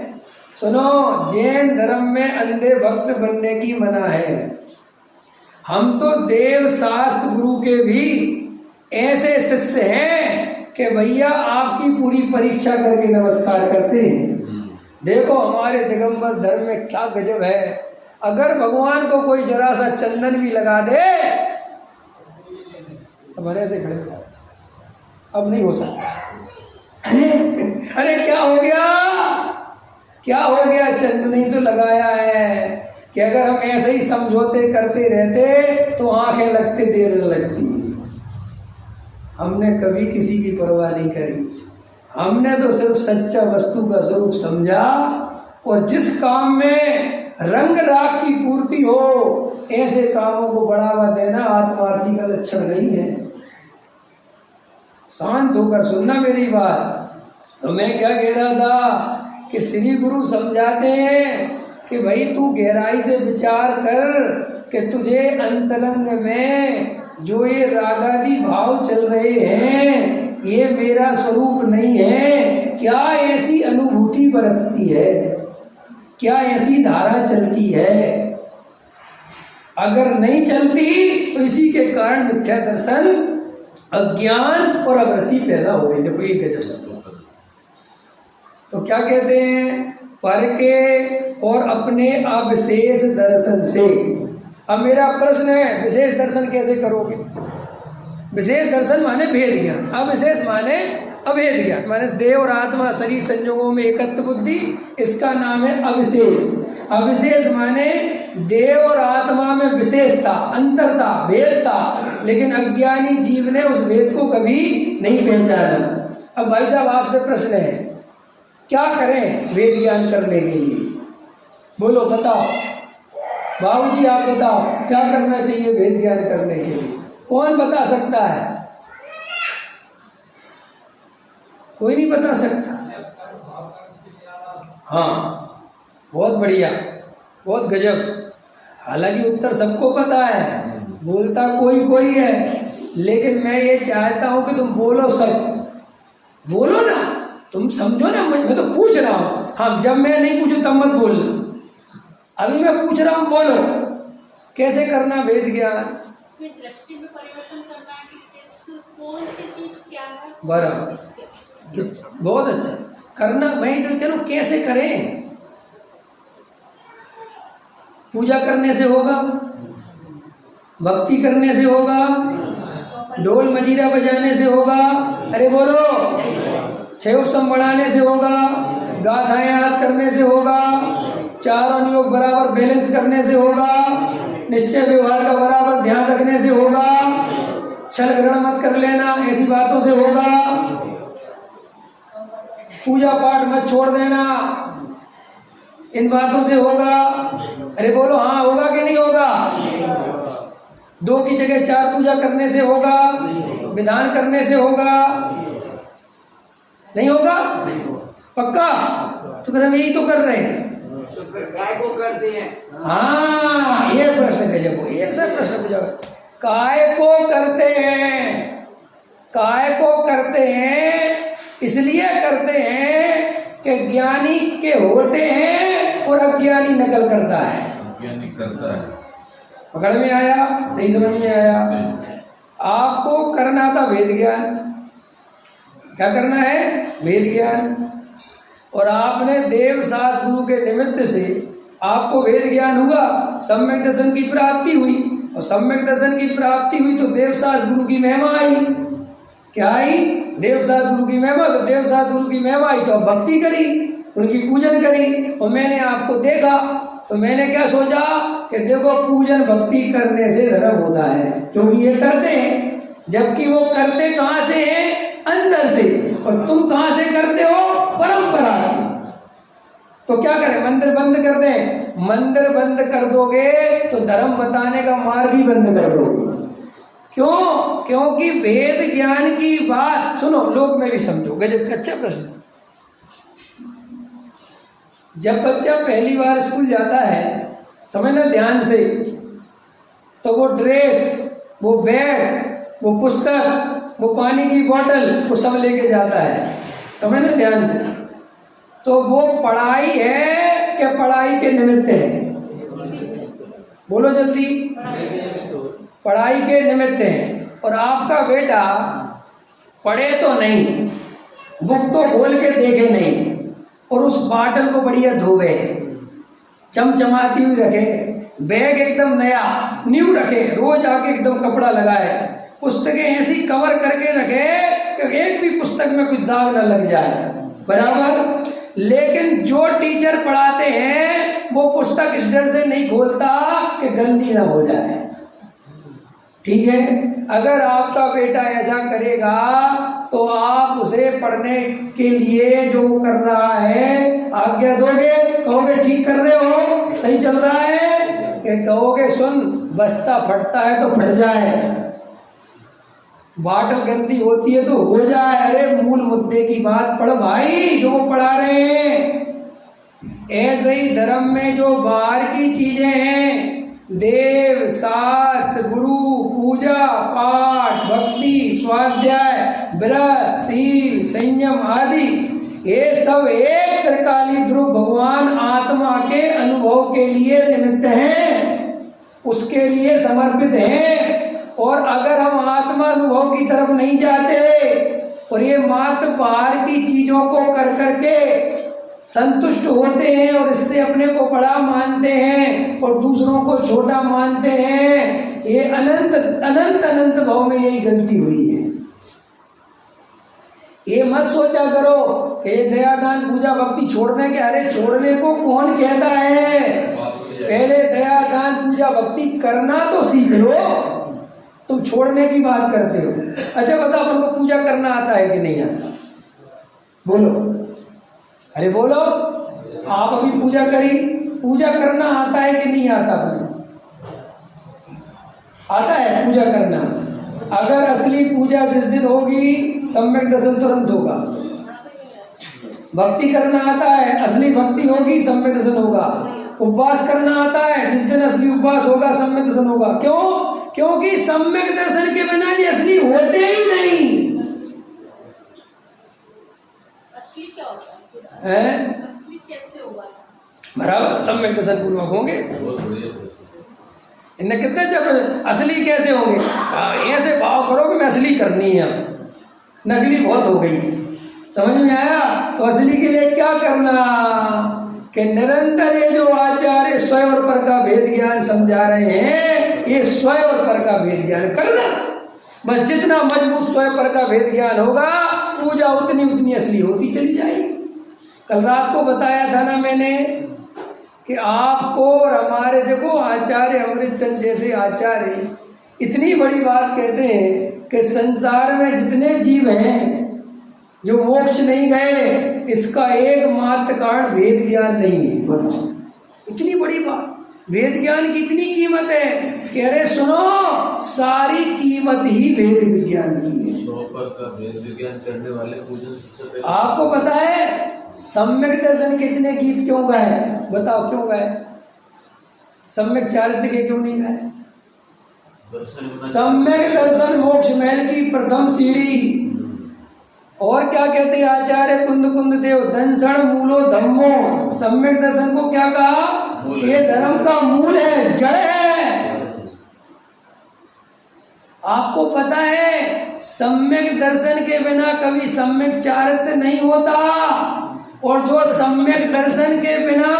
सुनो, जैन धर्म में अंधे भक्त बनने की मना है। हम तो देव शास्त्र गुरु के भी ऐसे शिष्य हैं कि भैया आपकी पूरी परीक्षा करके नमस्कार करते हैं। देखो हमारे दिगंबर धर्म में क्या गजब है, अगर भगवान को कोई जरा सा चंदन भी लगा दे तो बड़े से खड़े हो जाता, अब नहीं हो सकता। अरे क्या हो गया, क्या हो गया? चंदन ही तो लगाया है कि अगर हम ऐसे ही समझौते करते रहते तो आंखें लगते देर लगती। हमने कभी किसी की परवाह नहीं करी, हमने तो सिर्फ सच्चा वस्तु का स्वरूप समझा, और जिस काम में रंग राग की पूर्ति हो ऐसे कामों को बढ़ावा देना आत्मार्थी का लक्षण नहीं है। शांत होकर सुनना मेरी बात। तो मैं क्या कह रहा था कि श्री गुरु समझाते हैं कि भाई तू गहराई से विचार कर कि तुझे अंतरंग में जो ये रागादि भाव चल रहे हैं ये मेरा स्वरूप नहीं है। क्या ऐसी अनुभूति बरतती है, क्या ऐसी धारा चलती है? अगर नहीं चलती तो इसी के कारण मिथ्या दर्शन, अज्ञान और अवृत्ति पैदा हो गई। देखो ये गजब शब्द। तो क्या कहते हैं? पर के और अपने अविशेष दर्शन से। अब मेरा प्रश्न है, विशेष दर्शन कैसे करोगे? विशेष दर्शन माने भेद ज्ञान, अविशेष माने अभेद ज्ञान, माने देह और आत्मा शरीर संयोगों में एकत्व बुद्धि, इसका नाम है अविशेष। अविशेष माने देह और आत्मा में विशेषता, अंतरता, भेदता, लेकिन अज्ञानी जीव ने उस भेद को कभी नहीं पहचाना। अब भाई साहब आपसे प्रश्न है, क्या करें वेद ज्ञान करने के लिए? बोलो बताओ, बाबूजी आप बताओ क्या करना चाहिए वेद ज्ञान करने के लिए? कौन बता सकता है? कोई नहीं बता सकता। हाँ, बहुत बढ़िया, बहुत गजब। हालांकि उत्तर सबको पता है, बोलता कोई कोई है। लेकिन मैं ये चाहता हूँ कि तुम बोलो, सब बोलो ना, तुम समझो ना, मैं तो पूछ रहा हूँ। हाँ, जब मैं नहीं पूछूं तब मत बोलना, अभी मैं पूछ रहा हूँ, बोलो कैसे करना वेद ज्ञान।
दृष्टि में परिवर्तन करना है कि कौन सी चीज क्या है।
बराबर, बहुत अच्छा करना। मैं तो कह रहा हूँ कैसे करें। पूजा करने से होगा, भक्ति करने से होगा, ढोल मजीरा बजाने से होगा, अरे बोलो, छह बढ़ाने से होगा, गाथाएं याद करने से होगा, चारों योग बराबर बैलेंस करने से होगा, निश्चय व्यवहार का बराबर ध्यान रखने से होगा, छल ग्रहण मत कर लेना ऐसी बातों से होगा, पूजा पाठ मत छोड़ देना इन बातों से होगा। अरे बोलो हाँ, होगा कि नहीं होगा। 2 की जगह 4 पूजा करने से होगा, विधान करने से होगा, नहीं होगा पक्का। तो फिर हम यही तो कर रहे हैं,
तो फिर काय को करते हैं।
हाँ, ये प्रश्न गजब हो, ऐसा प्रश्न पूछा, काय को करते हैं। काय को करते हैं इसलिए करते हैं कि ज्ञानी के होते हैं और अज्ञानी नकल करता है।
अज्ञानी करता है।
पकड़ में आया, नहीं समझ में आया। आपको करना था वेद ज्ञान, क्या करना है, वेद ज्ञान, और आपने देव शास्त्र गुरु के निमित्त से आपको वेद ज्ञान हुआ, सम्यक दर्शन की प्राप्ति हुई, और सम्यक दर्शन की प्राप्ति हुई तो देव शास्त्र गुरु की महिमा आई। क्या आई, देव शास्त्र गुरु की महिमा। तो देव शास्त्र गुरु की महिमा आई तो अब भक्ति करी, उनकी पूजन करी, और मैंने आपको देखा तो मैंने क्या सोचा कि देखो पूजन भक्ति करने से धर्म होता है, क्योंकि ये करते हैं, जबकि वो करते कहाँ से हैं, अंदर से, और तुम कहाँ से करते हो, परंपरा से। तो क्या करें, मंदिर बंद कर दें। मंदिर बंद कर दोगे तो धर्म बताने का मार्ग ही बंद कर दोगे। क्यों, क्योंकि वेद ज्ञान की बात सुनो, लोक में भी समझो। गजब अच्छा प्रश्न। जब बच्चा पहली बार स्कूल जाता है, समझना ध्यान से, तो वो ड्रेस, वो बैग, वो पुस्तक, वो पानी की बोतल, वो सब लेके जाता है, समझना ध्यान से। तो वो पढ़ाई है कि पढ़ाई के निमित्त है, बोलो जल्दी। पढ़ाई के निमित्त है। और आपका बेटा पढ़े तो नहीं, बुक तो खोल के देखे नहीं, और उस बाटल को बढ़िया धोवे, चमचमाती हुई रखे, बैग एकदम नया न्यू रखे, रोज आके एकदम कपड़ा लगाए, पुस्तकें ऐसी कवर करके रखे कि एक भी पुस्तक में कुछ दाग न लग जाए, बराबर। लेकिन जो टीचर पढ़ाते हैं वो पुस्तक इस डर से नहीं खोलता कि गंदी ना हो जाए, ठीक है। अगर आपका बेटा ऐसा करेगा तो आप उसे पढ़ने के लिए जो कर रहा है आज्ञा दोगे, कहोगे ठीक कर रहे हो, सही चल रहा है, कि कहोगे सुन बस्ता फटता है तो फट जाए, बाटल गंदी होती है तो हो जाए, अरे मूल मुद्दे की बात पढ़ भाई जो वो पढ़ा रहे हैं। ऐसे ही धर्म में जो बाहर की चीजें हैं, देव शास्त्र गुरु पूजा पाठ भक्ति स्वाध्याय व्रत शील संयम आदि, ये सब एक त्रिकाली ध्रुव भगवान आत्मा के अनुभव के लिए निमित्त हैं, उसके लिए समर्पित हैं। और अगर हम आत्मा अनुभव की तरफ नहीं जाते और ये मात्र बाहर की चीजों को कर करके संतुष्ट होते हैं और इससे अपने को बड़ा मानते हैं और दूसरों को छोटा मानते हैं, ये अनंत अनंत अनंत भाव में यही गलती हुई है। ये मत सोचा करो कि ये दयादान पूजा भक्ति छोड़ने के, अरे छोड़ने को कौन कहता है, पहले दयादान पूजा भक्ति करना तो सीख लो, तुम छोड़ने की बात करते हो। अच्छा बताओ अपन को पूजा करना आता है कि नहीं आता, बोलो, अरे बोलो। आप अभी पूजा करी, पूजा करना आता है कि नहीं आता, आता है पूजा करना। अगर असली पूजा जिस दिन होगी सम्यक दर्शन तुरंत होगा। भक्ति करना आता है, असली भक्ति होगी सम्यक दर्शन होगा। उपवास करना आता है, जिस दिन असली उपवास होगा सम्यक दर्शन होगा। क्यों, क्योंकि सम्यक दर्शन के बिना ये असली होते ही नहीं
असली क्या होता है?
है।
असली कैसे होगा?
बराबर सम्यक दर्शन पूर्वक होंगे।
वो थोड़ी है।
इन्हें कितने जब असली कैसे होंगे? ऐसे भाव करो कि मैं असली करनी है, नकली बहुत हो गई। समझ में आया? तो असली के लिए क्या करना कि निरंतर ये जो आचार्य स्वयं और पर का भेद ज्ञान समझा रहे हैं, ये स्वयं और पर का भेद ज्ञान करना। बस जितना मजबूत स्वयं पर का भेद ज्ञान होगा, पूजा उतनी असली होती चली जाएगी। कल रात को बताया था ना मैंने कि आपको और हमारे, देखो आचार्य अमृतचंद जैसे आचार्य इतनी बड़ी बात कहते हैं कि संसार में जितने जीव हैं जो मोक्ष नहीं गए, इसका एकमात्र कारण वेद ज्ञान नहीं है। इतनी बड़ी बात, वेद ज्ञान की इतनी कीमत है कि अरे सुनो, सारी कीमत ही वेद विज्ञान की है।
100 पर का वेद विज्ञान करने वाले पूजन सबसे पहले।
आपको पता है सम्यक दर्शन कितने गीत क्यों गाए? बताओ क्यों गाए? सम्यक चारित्र के क्यों नहीं गाए? सम्यक दर्शन मोक्ष महल की प्रथम सीढ़ी। और क्या कहते हैं आचार्य कुंद कुंद देव, दंसण मूलो धम्मो। सम्यक दर्शन को क्या कहा? ये धर्म का मूल है, जड़ है। आपको पता है सम्यक दर्शन के बिना कभी सम्यक चारित्र नहीं होता, और जो सम्यक दर्शन के बिना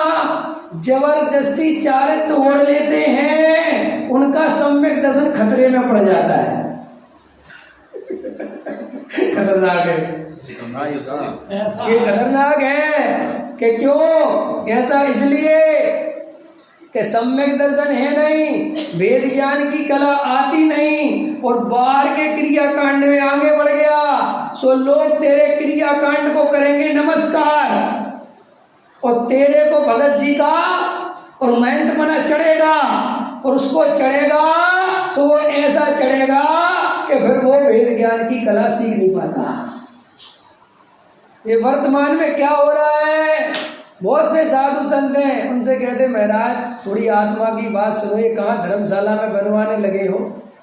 जबरदस्ती चारित्र ओढ़ लेते हैं, उनका सम्यक दर्शन खतरे में पड़ जाता है। खतरनाक है ये, खतरनाक है कि क्यों ऐसा? इसलिए कि सम्यक दर्शन है नहीं, वेद ज्ञान की कला आती नहीं, और बाहर के क्रियाकांड में आगे बढ़ गया, सो लोग तेरे क्रियाकांड को करेंगे नमस्कार, और तेरे को भगत जी का और महंत मना चढ़ेगा, और उसको चढ़ेगा सो वो ऐसा चढ़ेगा कि फिर वो वेद ज्ञान की कला सीख नहीं पाता। ये वर्तमान में क्या हो रहा है? बहुत से साधु संत हैं, उनसे कहते महाराज थोड़ी आत्मा की बात सुनो, ये कहाँ धर्मशाला में बनवाने लगे हो?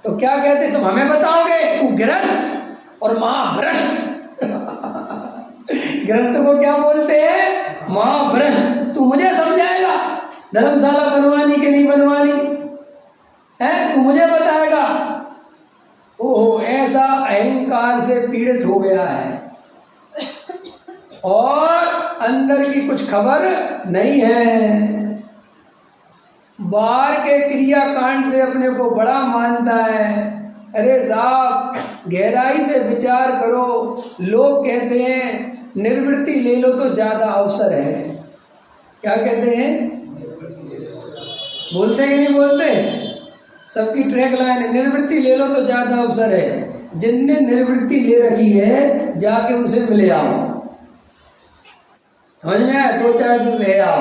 तो क्या कहते, तुम हमें बताओगे? तू गृहस्थ और महाभ्रष्ट। गृहस्थ को क्या बोलते हैं? महाभ्रष्ट। तू मुझे समझाएगा धर्मशाला बनवानी कि नहीं बनवानी है? तू मुझे बताएगा? ओह, ऐसा अहंकार से पीड़ित हो गया है और अंदर की कुछ खबर नहीं है। बाहर के क्रियाकांड से अपने को बड़ा मानता है। अरे साहब, गहराई से विचार करो। लोग कहते हैं निर्वृत्ति ले लो तो ज्यादा अवसर है। क्या कहते हैं? बोलते कि नहीं बोलते? सबकी ट्रैक लाइन है, निर्वृत्ति ले लो तो ज्यादा अवसर है। जिनने निर्वृत्ति ले रखी है जाके उनसे मिले आओ, समझ में आया? 2-4 दिन रह आओ,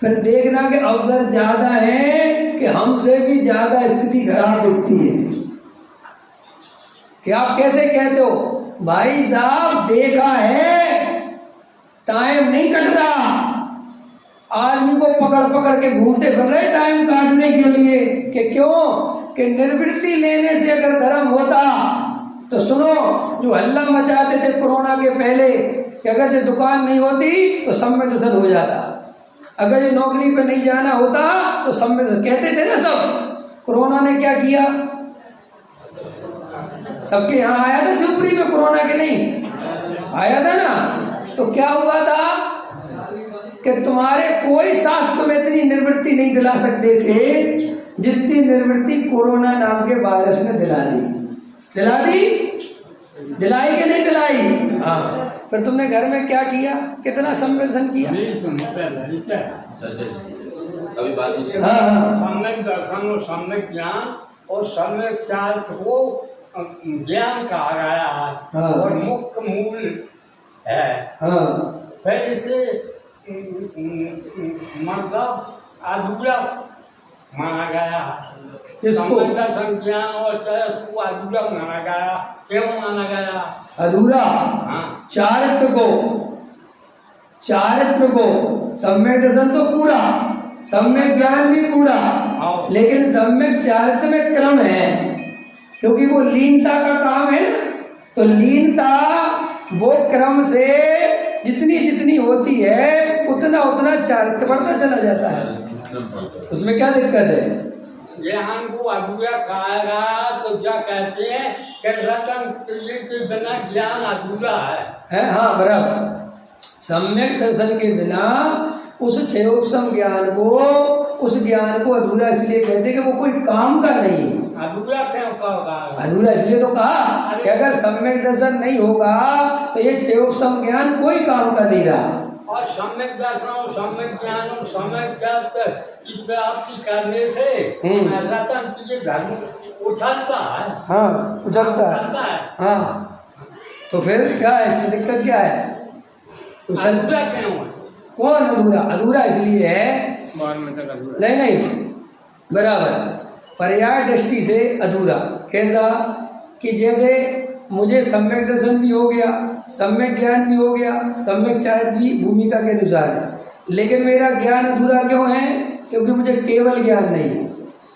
फिर देखना कि अवसर ज्यादा है कि हमसे भी ज्यादा स्थिति खराब दिखती है। कि आप कैसे कहते हो? भाई साहब देखा है, टाइम नहीं कट रहा। आदमी को पकड़ पकड़ के घूमते फिर रहे टाइम काटने के लिए। कि क्यों? कि निर्वृत्ति लेने से अगर धर्म होता तो सुनो, जो हल्ला मचाते थे कोरोना के पहले कि अगर ये दुकान नहीं होती तो सम्यक दर्शन हो जाता, अगर ये नौकरी पे नहीं जाना होता तो सम्यक दर्शन कहते थे ना सब। कोरोना ने क्या किया? सबके यहाँ आया था शिवपुरी में कोरोना के नहीं आया था ना? तो क्या हुआ था कि तुम्हारे कोई शास्त्र में इतनी निर्वृत्ति नहीं दिला सकते थे जितनी निर्वृत्ति कोरोना नाम के वायरस ने दिला दी। दिला दी? दिलाई कि नहीं दिलाई? हाँ। फिर तुमने घर में क्या किया? कितना संवेदन किया?
अभी बात
सम्यक दर्शन और सम्यक ज्ञान और सम्यक चारित्र को ज्ञान कहा गया है।
हाँ।
और मुख्य मूल है।
हाँ।
फिर इसे मतलब अधूरा माना गया। सम्यक दर्शन ज्ञान और चारित्र को अधूरा माना गया। क्यों माना गया
अधूरा?
हाँ।
चारित्र को सम्यक दर्शन तो पूरा, सम्यक ज्ञान भी पूरा,
हाँ।
लेकिन सम्यक चारित्र में क्रम है, क्योंकि वो लीनता का काम है ना। तो लीनता वो क्रम से जितनी जितनी होती है उतना उतना चारित्र बढ़ता चला जाता है। उसमें क्या दिक्कत है?
ज्ञान को अधूरा कहेगा तो क्या कहते हैं कि रतन प्रिय के बिना ज्ञान अधूरा है।
हाँ बराबर। सम्यक दर्शन के बिना उस क्षयोपम ज्ञान को, उस ज्ञान को अधूरा इसलिए कहते हैं कि वो कोई काम का नहीं है।
अधूरा क्यों कहा?
अधूरा इसलिए तो कहा कि अगर सम्यक दर्शन नहीं होगा तो ये क्षयोपम ज्ञान कोई काम का नहीं रहा।
और सम्यक दर्शन, सम्यक ज्ञान, सम्यक की प्राप्ति करने से रतन प्रिय धर्म उछलता है।
हाँ उछलता है। हाँ तो फिर क्या है, इसमें दिक्कत क्या है?
अधूरा क्यों है?
कौन अधूरा? अधूरा इसलिए है, नहीं बराबर, पर्याय दृष्टि से अधूरा। कैसा कि जैसे मुझे सम्यक दर्शन भी हो गया, सम्यक ज्ञान भी हो गया, सम्यक चारित्र भी भूमिका के अनुसार है, लेकिन मेरा ज्ञान अधूरा क्यों है? क्योंकि मुझे केवल ज्ञान नहीं है।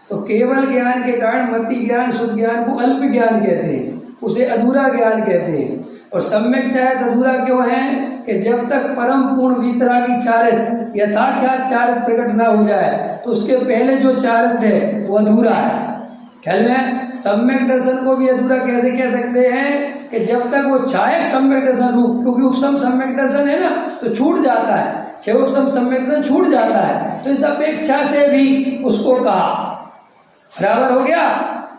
तो केवल ज्ञान के कारण मति ज्ञान, शुद्ध ज्ञान को अल्प ज्ञान कहते हैं, उसे अधूरा ज्ञान कहते हैं। और सम्यक चारित्र अधूरा क्यों है? कि जब तक परम पूर्ण वीतरागी चारित्र यथाख्यात चारित्र प्रकट ना हो जाए तो उसके पहले जो चारित्र है वो अधूरा है। ख्याल में? सम्यक दर्शन को भी अधूरा कैसे कह सकते हैं? कि जब तक वो छायक सम्यक दर्शन रूप, क्योंकि उपसम सम्यक दर्शन है ना तो छूट जाता है, छह उपसम सम्यक दर्शन छूट जाता है, तो इस अपेक्षा से भी उसको कहा बराबर हो गया।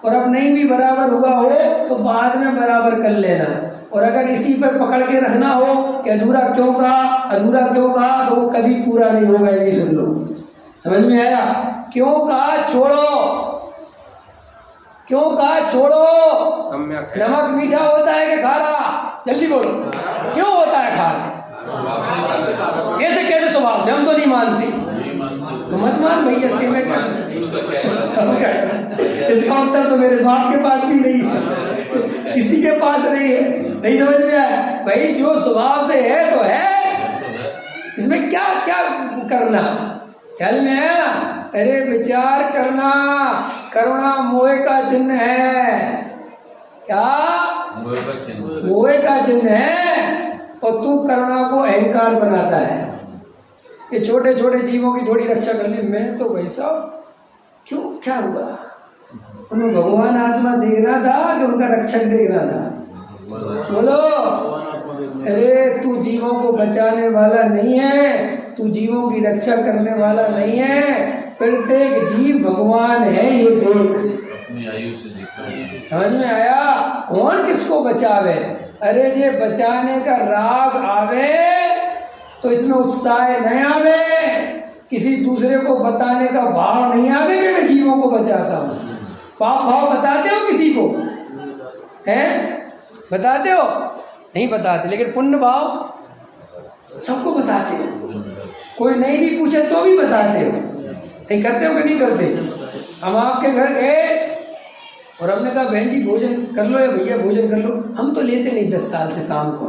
और अब नहीं भी बराबर हुआ हो तो बाद में बराबर कर लेना। और अगर इसी पर पकड़ के रखना हो कि अधूरा क्यों कहा, अधूरा क्यों कहा, तो वो कभी पूरा नहीं होगा। ये भी सुन लो, समझ में आया? क्यों कहा छोड़ो, क्यों कहा छोड़ो? नमक मीठा होता है कि खारा? जल्दी बोलो, क्यों होता है खारा? कैसे कैसे स्वभाव से? हम तो नहीं मानते, तो मत मान भैया, कि मैं क्या कर सकता? इसका उत्तर तो मेरे बाप के पास भी नहीं है, किसी के पास नहीं है। नहीं समझ में आया भाई? जो स्वभाव से है तो है, इसमें क्या क्या करना? ख्याल में है? अरे विचार करना, करुणा मोह का चिन्ह है। क्या मोह का चिन्ह है? और तू करुणा को अहंकार बनाता है। ये छोटे छोटे जीवों की थोड़ी रक्षा कर ली, मैं तो वैसा क्यों, क्या हुआ? उन्हें भगवान आत्मा देखना था कि उनका रक्षक देखना था? बोलो। अरे तू जीवों को बचाने वाला नहीं है, तू जीवों की रक्षा करने वाला नहीं है। प्रत्येक जीव भगवान है, ये देख। समझ में आया? कौन किसको बचावे? अरे जे बचाने का राग आवे तो इसमें उत्साह न आवे, किसी दूसरे को बताने का भाव नहीं आवे कि मैं जीवों को बचाता हूँ। पाप भाव बताते हो किसी को? हैं? बताते हो? नहीं बताते। लेकिन पुण्य भाव सबको बताते हो, कोई नहीं भी पूछे तो भी बताते हो। नहीं करते हो कि नहीं करते? हम आपके घर गए और हमने कहा बहन जी भोजन कर लो या भैया भोजन कर लो, हम तो लेते नहीं 10 साल से शाम को।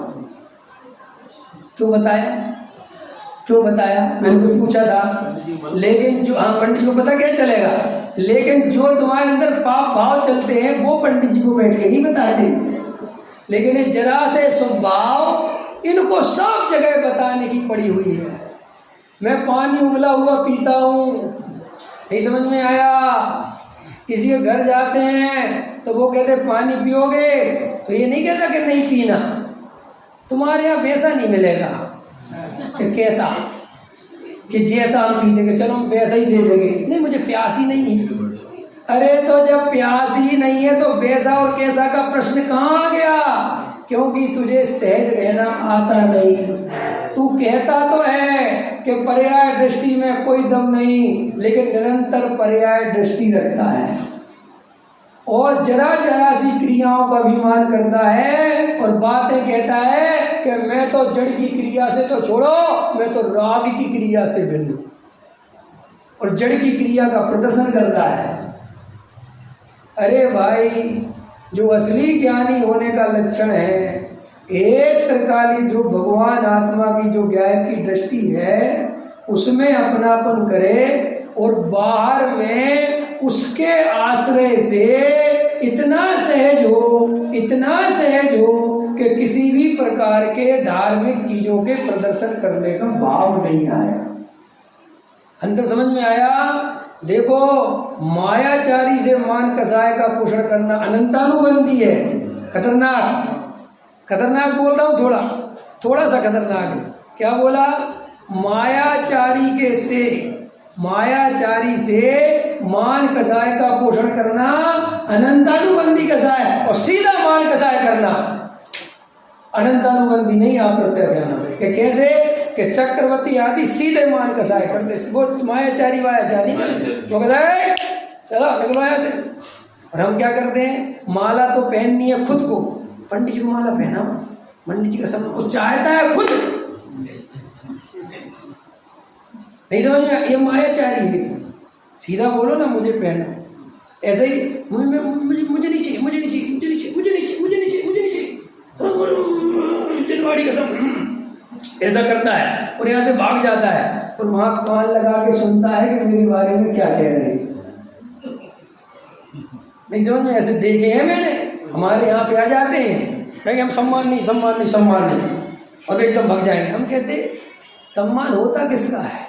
क्यों बताया? क्यों बताया? मैंने कुछ पूछा था, लेकिन जो, हाँ पंडित जी को पता क्या चलेगा, लेकिन जो तुम्हारे अंदर पाप भाव चलते हैं वो पंडित जी को बैठ के नहीं बताते। लेकिन ये जरा से स्वभाव इनको सब जगह बताने की पड़ी हुई है। मैं पानी उबला हुआ पीता हूँ, नहीं समझ में आया? किसी के घर जाते हैं तो वो कहते पानी पियोगे, तो ये नहीं कहता कि नहीं पीना। तुम्हारे यहाँ वैसा नहीं मिलेगा कि कैसा, कि जैसा हम पी देंगे चलो हम वैसा ही दे देंगे, नहीं मुझे प्यास ही नहीं है। अरे तो जब प्यास ही नहीं है तो वैसा और कैसा का प्रश्न कहाँ आ गया? क्योंकि तुझे सहज रहना आता नहीं। तू कहता तो है कि पर्याय दृष्टि में कोई दम नहीं, लेकिन निरंतर पर्याय दृष्टि रखता है और जरा जरा सी क्रियाओं का अभिमान करता है और बातें कहता है कि मैं तो जड़ की क्रिया से तो छोड़ो, मैं तो राग की क्रिया से भिन्न, और जड़ की क्रिया का प्रदर्शन करता है। अरे भाई, जो असली ज्ञानी होने का लक्षण है, एक त्रिकाली ध्रुव भगवान आत्मा की जो ज्ञान की दृष्टि है, उसमें अपनापन करे और बाहर में उसके आश्रय से इतना सहज हो कि किसी भी प्रकार के धार्मिक चीजों के प्रदर्शन करने का भाव नहीं आया। अंतर समझ में आया? देखो, मायाचारी से मान कसाय का पोषण करना अनंतानुबंधी है, खतरनाक बोल रहा हूँ, थोड़ा सा खतरनाक है। क्या बोला? मायाचारी से मान कसाय का पोषण करना अनंतानुबंधी कसाय, और सीधा मान कसाय करना अनंतानुबंधी नहीं। आप प्रत्याख्यान कि कैसे कि चक्रवर्ती आदि सीधे मान कसाय करते, वो मायाचारी करते, वो कहता है चलो निकलो यहाँ से। और हम क्या करते हैं? माला तो पहननी है खुद को, पंडित जी को माला पहना, पंडित जी का सब वो चाहता है खुद, नहीं समझ में? ये मायाचारी है। सीधा बोलो ना, मुझे पहना। ऐसे ही मुझे नहीं चाहिए, जनवाड़ी का सब ऐसा करता है और यहाँ से भाग जाता है और वहाँ कान लगा के सुनता है कि मेरे बारे में क्या कह रहे हैं। नहीं समझ में? ऐसे देखे हैं मैंने, हमारे यहाँ पे आ जाते हैं, कहेंगे हम सम्मान नहीं, और एकदम भाग जाएंगे। हम कहते सम्मान होता किसका है?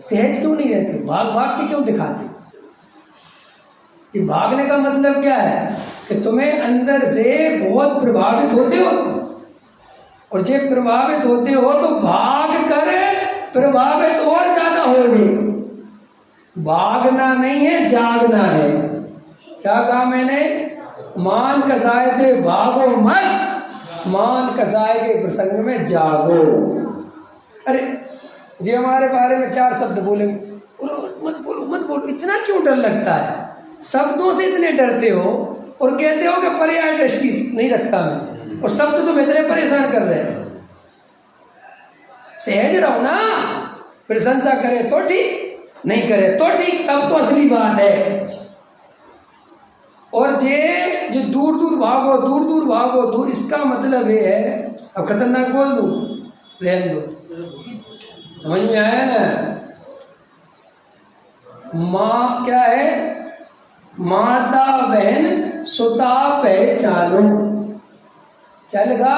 सहज क्यों नहीं रहते? भाग के क्यों दिखाते? कि भागने का मतलब क्या है? कि तुम्हें अंदर से बहुत प्रभावित होते हो तुम, और जब प्रभावित होते हो तो भाग कर प्रभावित और ज्यादा होगे। भागना नहीं है, जागना है। क्या कहा मैंने? मान कसाय से भागो मत, मान कसाय के प्रसंग में जागो। अरे जी हमारे बारे में 4 शब्द बोलेंगे, मत बोलो, इतना क्यों डर लगता है? शब्दों से इतने डरते हो और कहते हो कि पर्याय दृष्टि नहीं रखता मैं, और शब्द तो इतने परेशान कर रहे हैं। सहज रहो ना, प्रशंसा करे तो ठीक, नहीं करे तो ठीक, तब तो असली बात है। और जो दूर भागो, इसका मतलब ये है, अब खतरनाक बोल दूं, रहने दो, समझ में आया ना? माँ क्या है? माता बहन सुता पहचानो। क्या लिखा?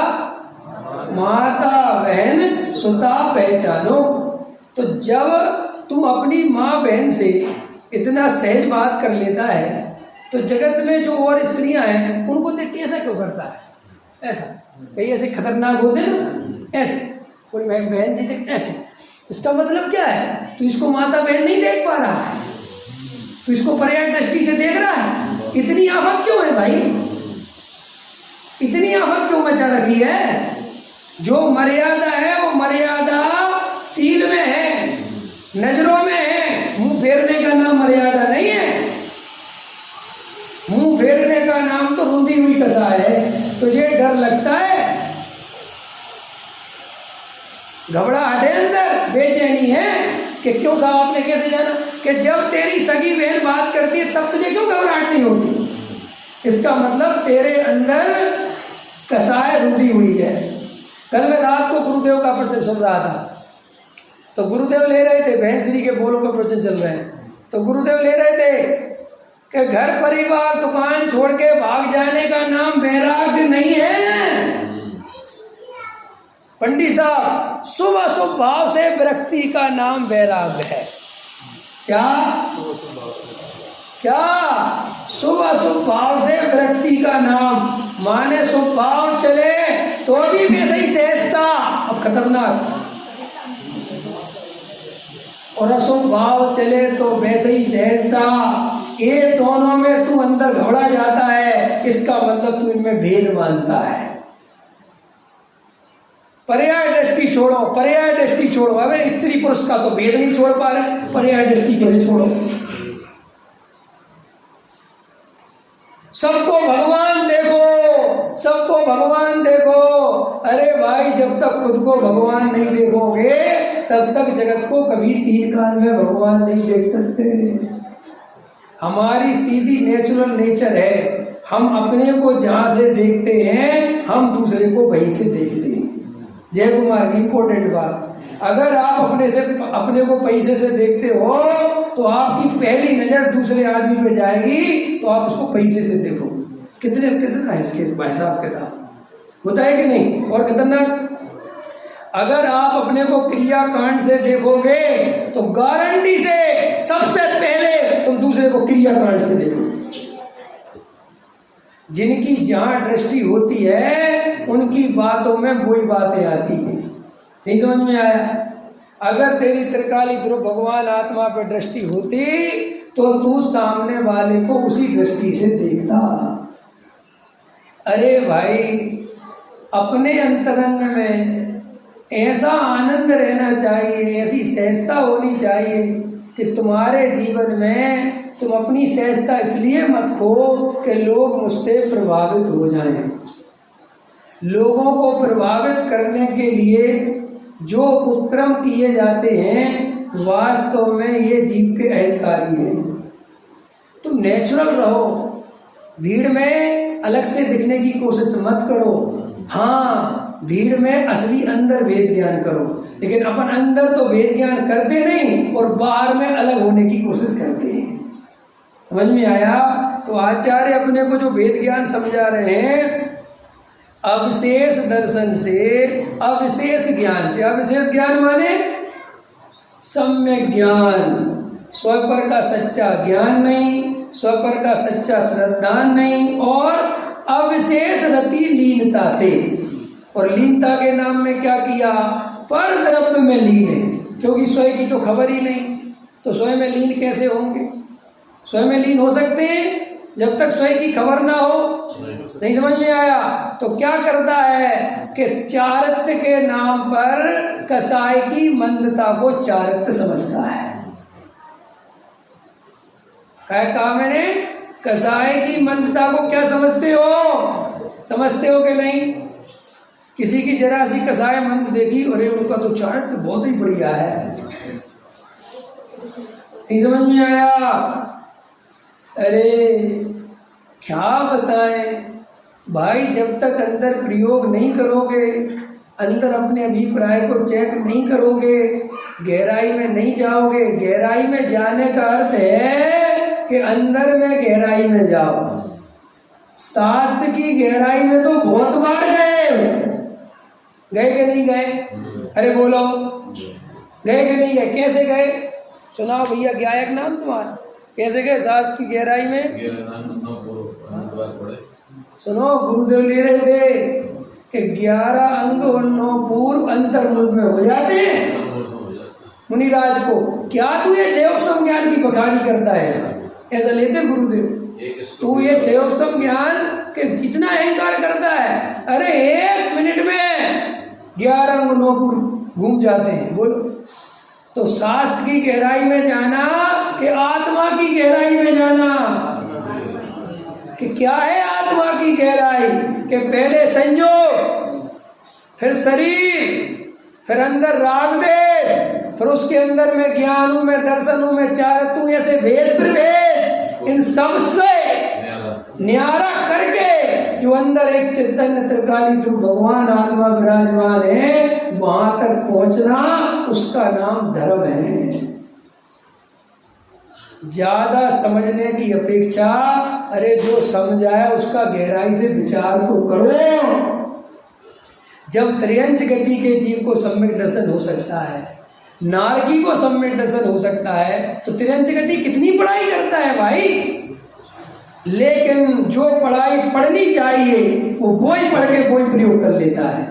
माता बहन सुता पहचानो। तो जब तू अपनी माँ बहन से इतना सहज बात कर लेता है, तो जगत में जो और स्त्रियां हैं उनको देख के ऐसा क्यों करता है? ऐसा कई ऐसे खतरनाक होते ना, ऐसे कोई बहन जी देख ऐसे, इसका मतलब क्या है? तू इसको माता बहन नहीं देख पा रहा है, तू इसको पर्याय दृष्टि से देख रहा है। इतनी आफत क्यों है भाई? इतनी आफत क्यों मचा रखी है? जो मर्यादा है वो मर्यादा सील में है, नजरों में है। मुंह फेरने का नाम मर्यादा नहीं है, मुंह फेरने का नाम तो रुंधी हुई कसा है। तुझे डर लगता है, घबराहट है अंदर, बेचैनी है कि क्यों साहब आपने कैसे जाना? कि जब तेरी सगी बहन बात करती है तब तुझे क्यों घबराहट नहीं होती? इसका मतलब तेरे अंदर कसाय रुंधी हुई है। कल मैं रात को गुरुदेव का प्रवचन सुन रहा था, तो गुरुदेव ले रहे थे, बहन श्री के बोलों का प्रवचन चल रहे हैं, तो गुरुदेव ले रहे थे कि घर परिवार दुकान छोड़ के भाग जाने का नाम वैराग्य नहीं है पंडित साहब। शुभ अशुभ भाव से विरक्ति का नाम वैराग्य है। क्या शुभ अशुभ भाव से विरक्ति का नाम, माने शुभ भाव चले तो भी वैसे ही सहजता, अब खतरनाक, और अशुभ भाव चले तो वैसे ही सहजता। ये दोनों में तू अंदर घबरा जाता है, इसका मतलब तू इनमें भेद मानता है। पर्याय दृष्टि छोड़ो। अबे स्त्री पुरुष का तो भेद नहीं छोड़ पा रहे, पर्याय दृष्टि कैसे छोड़ो? सबको भगवान देखो। अरे भाई, जब तक खुद को भगवान नहीं देखोगे तब तक जगत को कभी 3 काल में भगवान नहीं देख सकते। हमारी सीधी नेचुरल नेचर है, हम अपने को जहाँ से देखते हैं हम दूसरे को वहीं से देखते हैं। जय कुमार जी, इंपॉर्टेंट बात, अगर आप अपने को पैसे से देखते हो तो आपकी पहली नजर दूसरे आदमी पे जाएगी, तो आप उसको पैसे से देखो। कितना है इसके हिसाब किताब होता है कि नहीं? और खतरनाक, अगर आप अपने को क्रियाकांड से देखोगे तो गारंटी से सबसे पहले तुम दूसरे को क्रियाकांड से देखोगे। जिनकी जहां दृष्टि होती है उनकी बातों में वही बातें आती हैं। नहीं समझ में आया? अगर तेरी त्रिकाली ध्रुव भगवान आत्मा पर दृष्टि होती तो तू सामने वाले को उसी दृष्टि से देखता। अरे भाई, अपने अंतरंग में ऐसा आनंद रहना चाहिए, ऐसी सहजता होनी चाहिए कि तुम्हारे जीवन में तुम अपनी सहजता इसलिए मत खो कि लोग मुझसे प्रभावित हो जाएं। लोगों को प्रभावित करने के लिए जो उपक्रम किए जाते हैं वास्तव में ये जीव के अहितकारी हैं। तुम नेचुरल रहो, भीड़ में अलग से दिखने की कोशिश मत करो। हाँ, भीड़ में असली अंदर वेद ज्ञान करो, लेकिन अपन अंदर तो वेद ज्ञान करते नहीं और बाहर में अलग होने की कोशिश करते हैं। समझ में आया? तो आचार्य अपने को जो वेद ज्ञान समझा रहे हैं, अविशेष दर्शन से, अविशेष ज्ञान से। अविशेष ज्ञान माने सम्यक ज्ञान, स्वपर का सच्चा ज्ञान नहीं, स्वपर का सच्चा श्रद्धान नहीं, और अविशेष रति लीनता से। और लीनता के नाम में क्या किया? पर द्रव्य में लीन है, क्योंकि स्वयं की तो खबर ही नहीं, तो स्वयं में लीन कैसे होंगे? स्वयं में लीन हो सकते हैं जब तक स्वयं की खबर ना हो। नहीं समझ में आया? तो क्या करता है कि चारित्र्य के नाम पर कसाई की मंदता को चारित्र्य समझता है। क्या कहा मैंने? कसाई की मंदता को क्या समझते हो? समझते हो कि नहीं? किसी की जरा सी कसाय मंद देखी, अरे उनका तो चारित्र्य बहुत ही बढ़िया है। नहीं समझ में आया? अरे क्या बताएं भाई, जब तक अंदर प्रयोग नहीं करोगे, अंदर अपने अभिप्राय को चेक नहीं करोगे, गहराई में नहीं जाओगे। गहराई में जाने का अर्थ है कि अंदर में गहराई में जाओ। शास्त्र की गहराई में तो बहुत बार गए कि नहीं गए? अरे बोलो, गए कि नहीं गए? कैसे गए? सुनाओ भैया, गायक नाम तुम्हारा, कैसे गए शास्त्र की गहराई में? सुनो, गुरुदेव ले रहे थे कि 11 अंग और 9 पूर्व अंतर्मुख में हो जाते हैं मुनिराज को। क्या तू ये 6 उपसम ज्ञान की बखानी करता है? ऐसा लेते गुरुदेव। तू ये 6 उपसम ज्ञान के इतना अहंकार करता है? अरे 1 मिनट में 11 अंग 9 पूर्व घूम जाते हैं। बोलो, तो शास्त्र की गहराई में जाना कि आत्मा की गहराई में जाना? कि क्या है आत्मा की गहराई? कि पहले संयोग, फिर शरीर, फिर अंदर राग देश, फिर उसके अंदर में ज्ञानों में, दर्शनों में, चारित्र्यों, ऐसे भेद प्रभेद, इन सब से न्यारा करके जो अंदर एक चैतन्य त्रिकाली ध्रुव भगवान आत्मा विराजमान है, वहां तक पहुंचना, उसका नाम धर्म है। ज्यादा समझने की अपेक्षा अरे जो समझाया उसका गहराई से विचार तो करो। जब त्रयंच गति के जीव को सम्यक दर्शन हो सकता है, नारकी को सम्यक दर्शन हो सकता है, तो त्रयंच गति कितनी पढ़ाई करता है भाई? लेकिन जो पढ़ाई पढ़नी चाहिए वो ही पढ़ के कोई प्रयोग कर लेता है।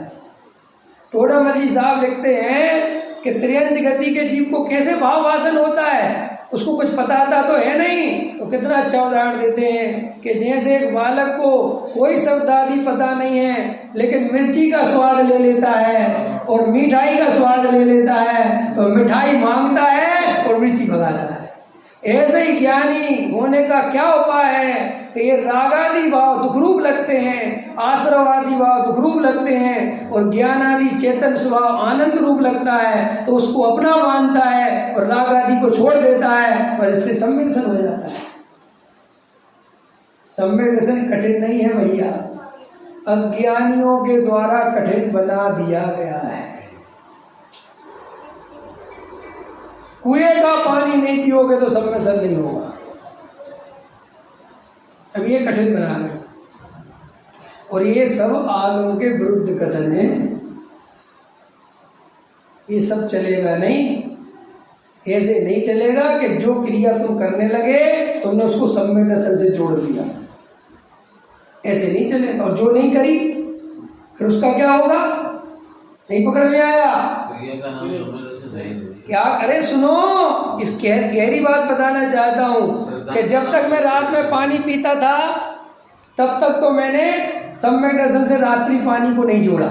टोडामल साहब लिखते हैं कि त्रयंच गति के जीव को कैसे भाव वासन होता है, उसको कुछ पता आता तो है नहीं। तो कितना अच्छा उदाहरण देते हैं कि जैसे एक बालक को कोई शब्द आदि पता नहीं है, लेकिन मिर्ची का स्वाद ले लेता है और मिठाई का स्वाद ले लेता है, तो मिठाई मांगता है और मिर्ची भगाता है। ऐसे ही ज्ञानी होने का क्या उपाय है कि ये रागादि भाव दुखरूप लगते हैं, आश्रवादी भाव दुखरूप लगते हैं, और ज्ञानादि चेतन स्वभाव आनंद रूप लगता है, तो उसको अपना मानता है और रागादि को छोड़ देता है, और इससे सम्यक दर्शन हो जाता है। सम्यक दर्शन कठिन नहीं है भैया, अज्ञानियों के द्वारा कठिन बना दिया गया है। कुएं का पानी नहीं पियोगे तो सब में सर नहीं होगा। अब ये कठिन बना रहे हैं और ये सब आगम के विरुद्ध कथन है। ये सब चलेगा नहीं, ऐसे नहीं चलेगा कि जो क्रिया तुम करने लगे तुमने उसको सम्यक दर्शन से जोड़ दिया, ऐसे नहीं चलेगा। और जो नहीं करी फिर उसका क्या होगा, नहीं पकड़ में आया।
क्रिया का नाम सम्यक दर्शन है ही नहीं।
क्या, अरे सुनो, इस गहरी बात बताना चाहता हूँ कि जब तक मैं रात में पानी पीता था तब तक तो मैंने सम्यक दर्शन से रात्रि पानी को नहीं जोड़ा,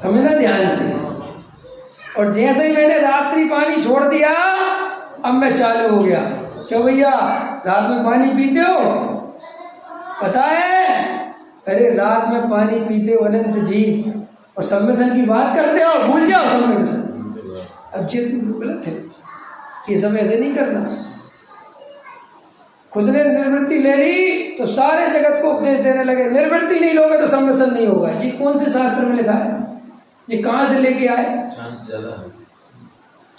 समझना ध्यान से। और जैसे ही मैंने रात्रि पानी छोड़ दिया अब मैं चालू हो गया। क्यों भैया, रात में पानी पीते हो, पता है? अरे रात में पानी पीते हो अनंत जी, और सम्मेलन की बात करते हो, भूल जाओ सम्मेलन। अब ये गलत है, ये सब ऐसे नहीं करना। खुद ने निर्वृत्ति ले ली तो सारे जगत को उपदेश देने लगे, निर्वृत्ति नहीं लोगे तो सम्मेलन नहीं होगा। जी कौन से शास्त्र में लिखा है? ये कहाँ से लेके आए?
चांस ज्यादा है,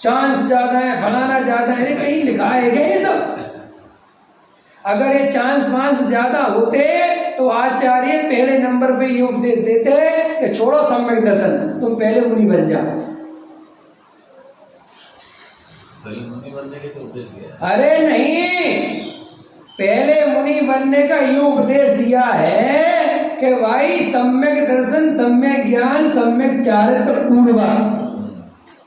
चांस ज्यादा है, फलाना ज्यादा है, अरे कहीं लिखा है क्या ये सब? अगर ये चांस वांस ज्यादा होते तो आचार्य पहले नंबर पे ये उपदेश देते कि छोड़ो सम्यक दर्शन, तुम पहले मुनि बन जाओ।
पहले मुनि बनने के तो उपदेश दिया।
अरे नहीं, पहले मुनि बनने का ये उपदेश दिया है कि भाई सम्यक दर्शन, सम्यक ज्ञान, सम्यक चारित्र पूर्वा,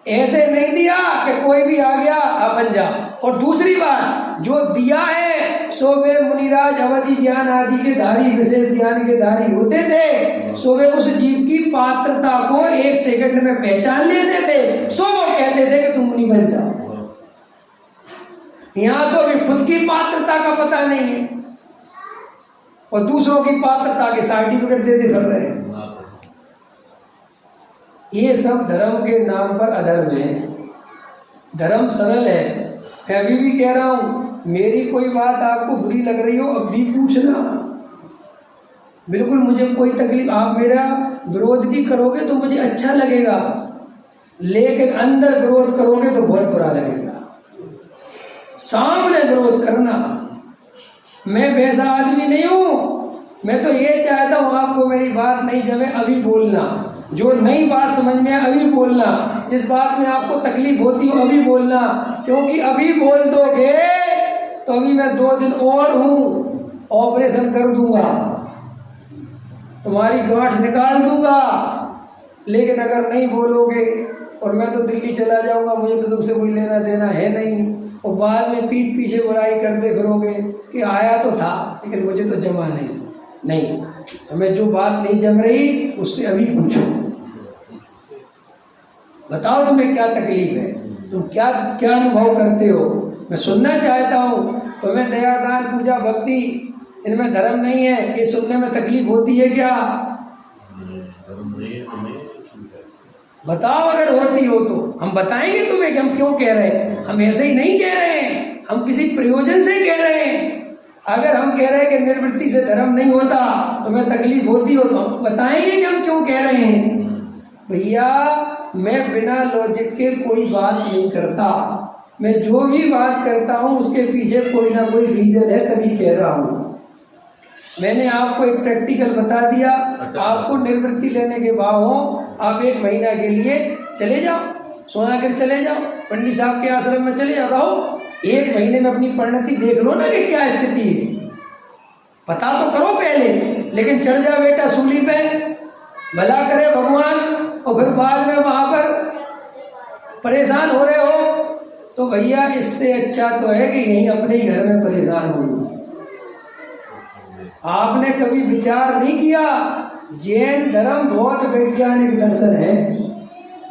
ऐसे नहीं दिया कि कोई भी आ गया आप बन जा। और दूसरी बात जो दिया है सो वे मुनिराज अवधि ज्ञान आदि के धारी, विशेष ज्ञान के धारी होते थे, सो वे उस जीव की पात्रता को 1 सेकंड में पहचान लेते थे, सो वो कहते थे कि तुम मुनि बन जाओ। यहाँ तो अभी खुद की पात्रता का पता नहीं है और दूसरों की पात्रता के सर्टिफिकेट देते फिर रहे हैं। ये सब धर्म के नाम पर अधर्म है। धर्म सरल है। मैं अभी भी कह रहा हूँ, मेरी कोई बात आपको बुरी लग रही हो अब भी पूछना, बिल्कुल मुझे कोई तकलीफ, आप मेरा विरोध भी करोगे तो मुझे अच्छा लगेगा, लेकिन अंदर विरोध करोगे तो बहुत बुरा लगेगा। सामने विरोध करना, मैं वैसा आदमी नहीं हूँ। मैं तो ये चाहता हूँ आपको मेरी बात नहीं जमे अभी बोलना, जो नई बात समझ में अभी बोलना, जिस बात में आपको तकलीफ होती हो अभी बोलना, क्योंकि अभी बोल दोगे तो अभी मैं 2 दिन और हूँ, ऑपरेशन कर दूंगा, तुम्हारी गांठ निकाल दूंगा। लेकिन अगर नहीं बोलोगे और मैं तो दिल्ली चला जाऊंगा, मुझे तो तुमसे कोई लेना देना है नहीं, और बाद में पीठ पीछे बुराई करते फिरोगे कि आया तो था लेकिन मुझे तो जमा नहीं। हमें जो बात नहीं जम रही उससे अभी पूछो, बताओ तुम्हें क्या तकलीफ है, तुम क्या क्या अनुभव करते हो, मैं सुनना चाहता हूँ। तुम्हें दया दान पूजा भक्ति इनमें धर्म नहीं है, ये सुनने में तकलीफ होती है क्या? बताओ अगर होती हो तो हम बताएंगे तुम्हें कि हम क्यों कह रहे हैं। हम ऐसे ही नहीं कह रहे हैं, हम किसी प्रयोजन से कह रहे हैं। अगर हम कह रहे हैं कि निर्वृत्ति से धर्म नहीं होता, तुम्हें तकलीफ होती हो तो हम बताएंगे कि हम क्यों कह रहे हैं। भैया मैं बिना लॉजिक के कोई बात नहीं करता, मैं जो भी बात करता हूँ उसके पीछे कोई ना कोई रीजन है तभी कह रहा हूँ। मैंने आपको एक प्रैक्टिकल बता दिया, आपको निर्वृत्ति लेने के बाद हो आप 1 महीना के लिए चले जाओ, सोनागिर चले जाओ, पंडित साहब के आश्रम में चले जाओ, रहो 1 महीने में अपनी परिणति देख लो ना कि क्या स्थिति है, पता तो करो पहले। लेकिन चढ़ जा बेटा सूली पे, भला करे भगवान, और फिर बाद में वहाँ पर परेशान हो रहे हो तो भैया इससे अच्छा तो है कि यहीं अपने ही घर में परेशान हो लो। आपने कभी विचार नहीं किया, जैन धर्म बहुत वैज्ञानिक दर्शन है।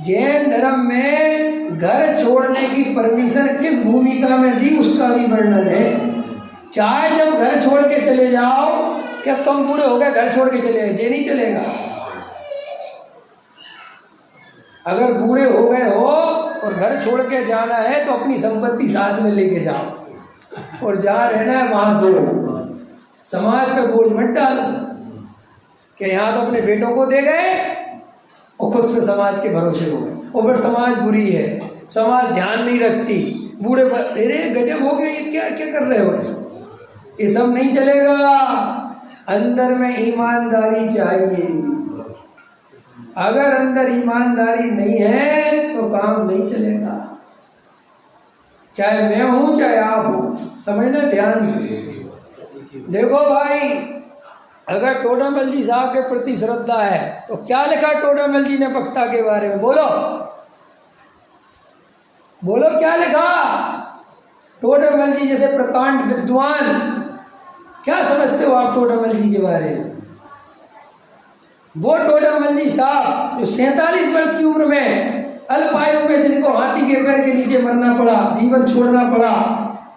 जैन धर्म में घर छोड़ने की परमिशन किस भूमिका में दी उसका भी वर्णन है। चाहे जब घर छोड़ के चले जाओ, क्या तुम बूढ़े हो गए घर छोड़ के चले गए, ये नहीं चलेगा। अगर बूढ़े हो गए हो और घर छोड़ के जाना है तो अपनी संपत्ति साथ में लेके जाओ, और जहाँ रहना है वहाँ दो, समाज पे बोझ मत डालो। कि यहाँ तो अपने बेटों को दे गए और खुद से समाज के भरोसे हो गए, और फिर समाज बुरी है, समाज ध्यान नहीं रखती, बूढ़े अरे गजब हो गए, ये क्या क्या कर रहे हो इसको, ये सब नहीं चलेगा। अंदर में ईमानदारी चाहिए, अगर अंदर ईमानदारी नहीं है तो काम नहीं चलेगा, चाहे मैं हूं चाहे आप हो, समझना ध्यान से। देखो भाई, अगर टोडामल जी साहब के प्रति श्रद्धा है तो क्या लिखा टोडामल जी ने वक्ता के बारे में, बोलो बोलो क्या लिखा। टोडामल जी जैसे प्रकांड विद्वान, क्या समझते हो आप टोडामल जी के बारे में? वो टोडामल जी साहब जो 47 वर्ष की उम्र में, अल्पायु में, जिनको हाथी के पैर के नीचे मरना पड़ा, जीवन छोड़ना पड़ा,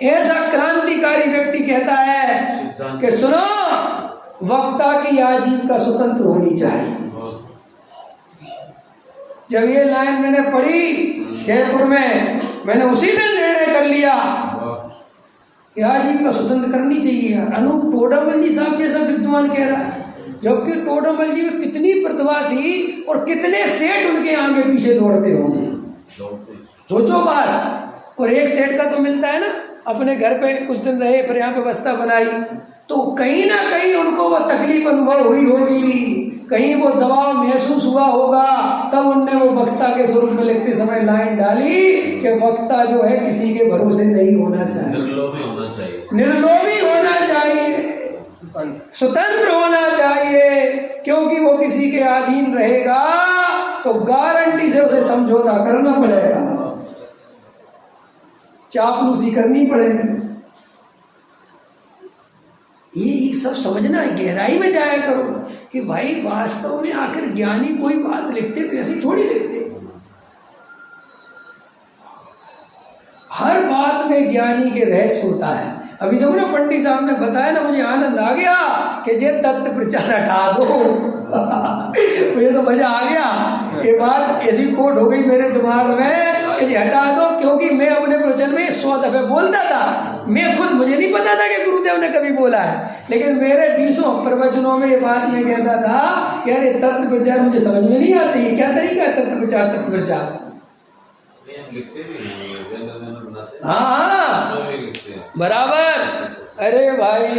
ऐसा क्रांतिकारी व्यक्ति कहता है कि सुनो, वक्ता की आजीविका स्वतंत्र होनी चाहिए। जब ये लाइन मैंने पढ़ी जयपुर में, मैंने उसी दिन निर्णय कर लिया कि आजीविका स्वतंत्र करनी चाहिए। अनूप टोडामल जी साहब जैसा विद्वान कह रहा है, जबकि टोडामल जी में कितनी प्रतिभा थी और कितने सेठ उनके आगे पीछे दौड़ते होंगे, सोचो बात। और एक सेठ का तो मिलता है ना, अपने घर पे कुछ दिन रहे, फिर यहाँ पे बस्ता बनाई, तो कहीं ना कहीं उनको वो तकलीफ अनुभव हुई होगी, कहीं वो दबाव महसूस हुआ होगा, तब उनने वो वक्ता के स्वरूप में लिखते समय लाइन डाली कि वक्ता जो है किसी के भरोसे नहीं होना चाहिए,
निर्लोभी होना चाहिए,
निर्लोभी होना चाहिए, स्वतंत्र होना चाहिए, क्योंकि वो किसी के अधीन रहेगा तो गारंटी से उसे समझौता करना पड़ेगा, चापलूसी करनी पड़ेगी। ये सब समझना है, गहराई में जाया करो कि भाई वास्तव में आखिर ज्ञानी कोई बात लिखते तो ऐसी थोड़ी लिखते, हर बात में ज्ञानी के रहस्य होता है। अभी देखो ना, पंडित साहब ने बताया ना, मुझे आनंद आ गया कि ये तत्व प्रचार हटा दो मुझे तो मजा आ गया, ये बात ऐसी कोट हो गई मेरे दिमाग में कि हटा दो, क्योंकि मैं अपने प्रवचन में 100 दफे बोलता था, मैं खुद मुझे नहीं पता था कि गुरुदेव ने कभी बोला है, लेकिन मेरे 20 प्रवचनों में ये बात मैं कहता था कि अरे तत्व प्रचार मुझे समझ में नहीं आती, ये क्या तरीका है तत्व प्रचार, तत्व प्रचार। हाँ बराबर, अरे भाई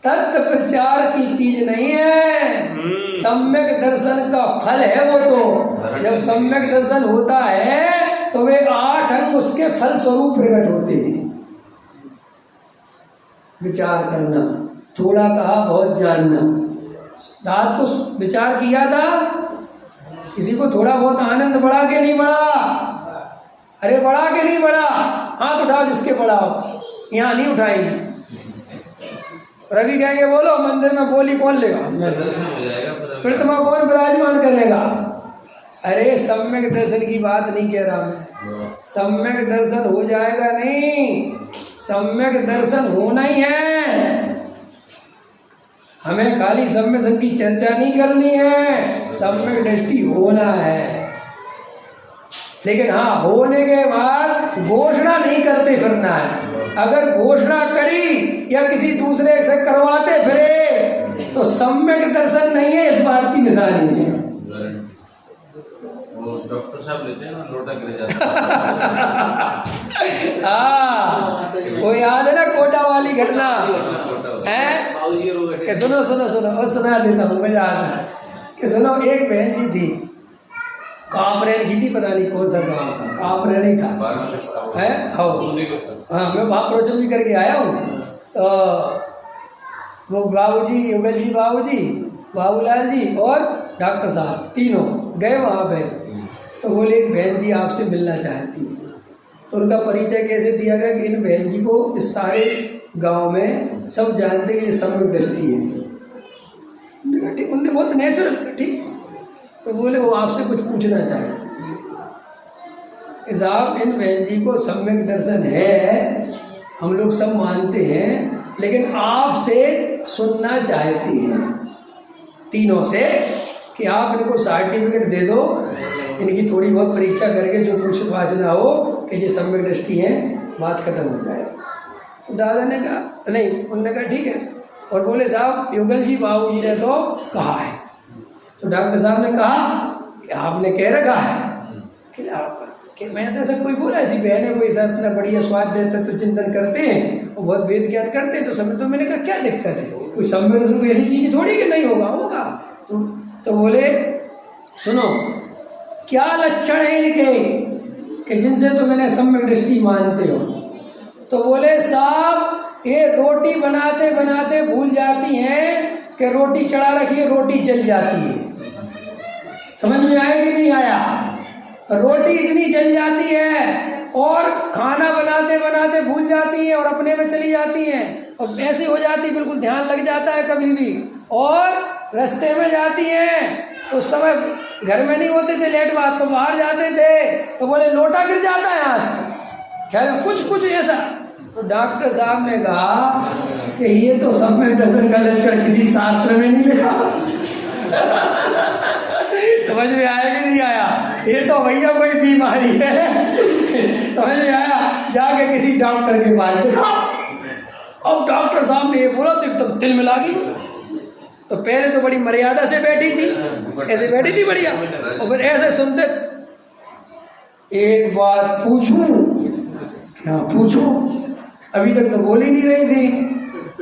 तत्व प्रचार की चीज नहीं है, सम्यक दर्शन का फल है वो। तो जब सम्यक दर्शन होता है तो वे 8 अंग उसके फल स्वरूप प्रकट होते हैं। विचार करना, थोड़ा कहा बहुत जानना। रात को विचार किया था, किसी को थोड़ा बहुत आनंद बढ़ा के नहीं बढ़ा, अरे बढ़ा के नहीं बढ़ा, हाथ उठाओ जिसके बढ़ाओ, यहाँ नहीं उठाएंगे। रवि कहेंगे बोलो, मंदिर में बोली कौन लेगा, प्रतिमा कौन विराजमान करेगा। अरे सम्यक दर्शन की बात नहीं कह रहा मैं, सम्यक दर्शन हो जाएगा नहीं, सम्यक दर्शन होना ही है। हमें खाली सम्यक दर्शन की चर्चा नहीं करनी है, सम्यक दृष्टि होना है। लेकिन हाँ, होने के बाद घोषणा नहीं करते फिरना है। अगर घोषणा करी या किसी दूसरे से करवाते फिरे तो सम्यक दर्शन नहीं है, इस बात की निशानी है।
वो डॉक्टर साहब लेते हैं ना, लोटा गिर जाता है।
हाँ, वो याद है ना कोटा वाली घटना है कि सुनो सुनो सुनो, और सुना देता हूँ, मजा आता है कि सुनो, एक बहन जी थी, कामरेन की थी, पता नहीं कौन सा गाँव था, कामरेन ही था है। हाँ, मैं वहाँ प्रवचन भी करके आया हूँ। तो वो बाबूजी, युगल जी बाबूजी, बाबूलाल जी और डॉक्टर साहब तीनों गए वहाँ पे। तो बोले एक बहन जी आपसे मिलना चाहती है। तो उनका परिचय कैसे दिया गया कि इन बहन जी को इस सारे गांव में सब जानते हैं कि सम्यक दृष्टि है। उन्होंने कहा ठीक, उनने बहुत नेचुरल कहा ठीक। तो बोले वो आपसे कुछ पूछना चाहते कि साहब इन बहन जी को सम्यक दर्शन है, हम लोग सब मानते हैं, लेकिन आपसे सुनना चाहते हैं तीनों से कि आप इनको सर्टिफिकेट दे दो, इनकी थोड़ी बहुत परीक्षा करके जो कुछ वाचना हो कि ये सम्यक दृष्टि है, बात खत्म हो जाए। तो दादा ने कहा नहीं, उन्होंने कहा ठीक है, और बोले साहब युगल जी बाबूजी ने तो कहा है। तो डॉक्टर साहब ने कहा कि आपने कह रखा है कि मैं तो ऐसा कोई बोला, ऐसी बहनें कोई ऐसा इतना बढ़िया स्वाद देता तो चिंतन करते हैं और बहुत वेद ज्ञान करते हैं तो समझ। तो मैंने कहा क्या दिक्कत है, कोई समय तो कोई ऐसी चीज़ थोड़ी कि नहीं होगा। तो बोले सुनो क्या लक्षण है इनके कि जिनसे तो मैंने सम्यक दृष्टि मानते हो। तो बोले साहब ये रोटी बनाते बनाते भूल जाती हैं कि रोटी चढ़ा रखी है, रोटी जल जाती है। समझ में आया कि नहीं आया? रोटी इतनी जल जाती है और खाना बनाते बनाते भूल जाती है और अपने में चली जाती हैं और ऐसे हो जाती, बिल्कुल ध्यान लग जाता है कभी भी, और रास्ते में जाती हैं। उस समय घर में नहीं होते थे लेट बात, तो बाहर जाते थे तो बोले लोटा गिर जाता है यहाँ से, खैर कुछ ऐसा। तो डॉक्टर साहब ने कहा कि ये तो सम्यक दर्शन का लक्षण किसी शास्त्र में नहीं लिखा। समझ में आया कि नहीं आया? ये तो भैया कोई बीमारी है। समझ में आया? जाके किसी डॉक्टर के पास दिखाओ। अब डॉक्टर साहब ने ये बोला तो एकदम दिल में लागी। तो पहले तो बड़ी मर्यादा से बैठी थी, ऐसे बैठी थी बढ़िया, और फिर ऐसे सुनते एक बात पूछूं? क्या पूछूं? अभी तक तो बोल ही नहीं रही थी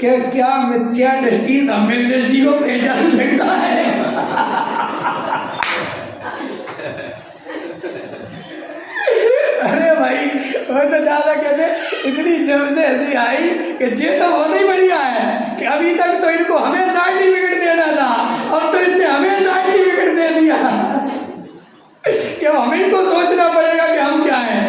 कि क्या मिथ्या दृष्टि सम्यक दृष्टि को पहचान सकता है? अरे भाई वो तो दादा कहते इतनी जब से हंसी आई कि ये तो बहुत ही बढ़िया है कि अभी तक तो इनको हमें सर्टिफिकेट देना था, अब तो इनने हमें सर्टिफिकेट दे दिया कि हमें को सोचना पड़ेगा कि हम क्या हैं।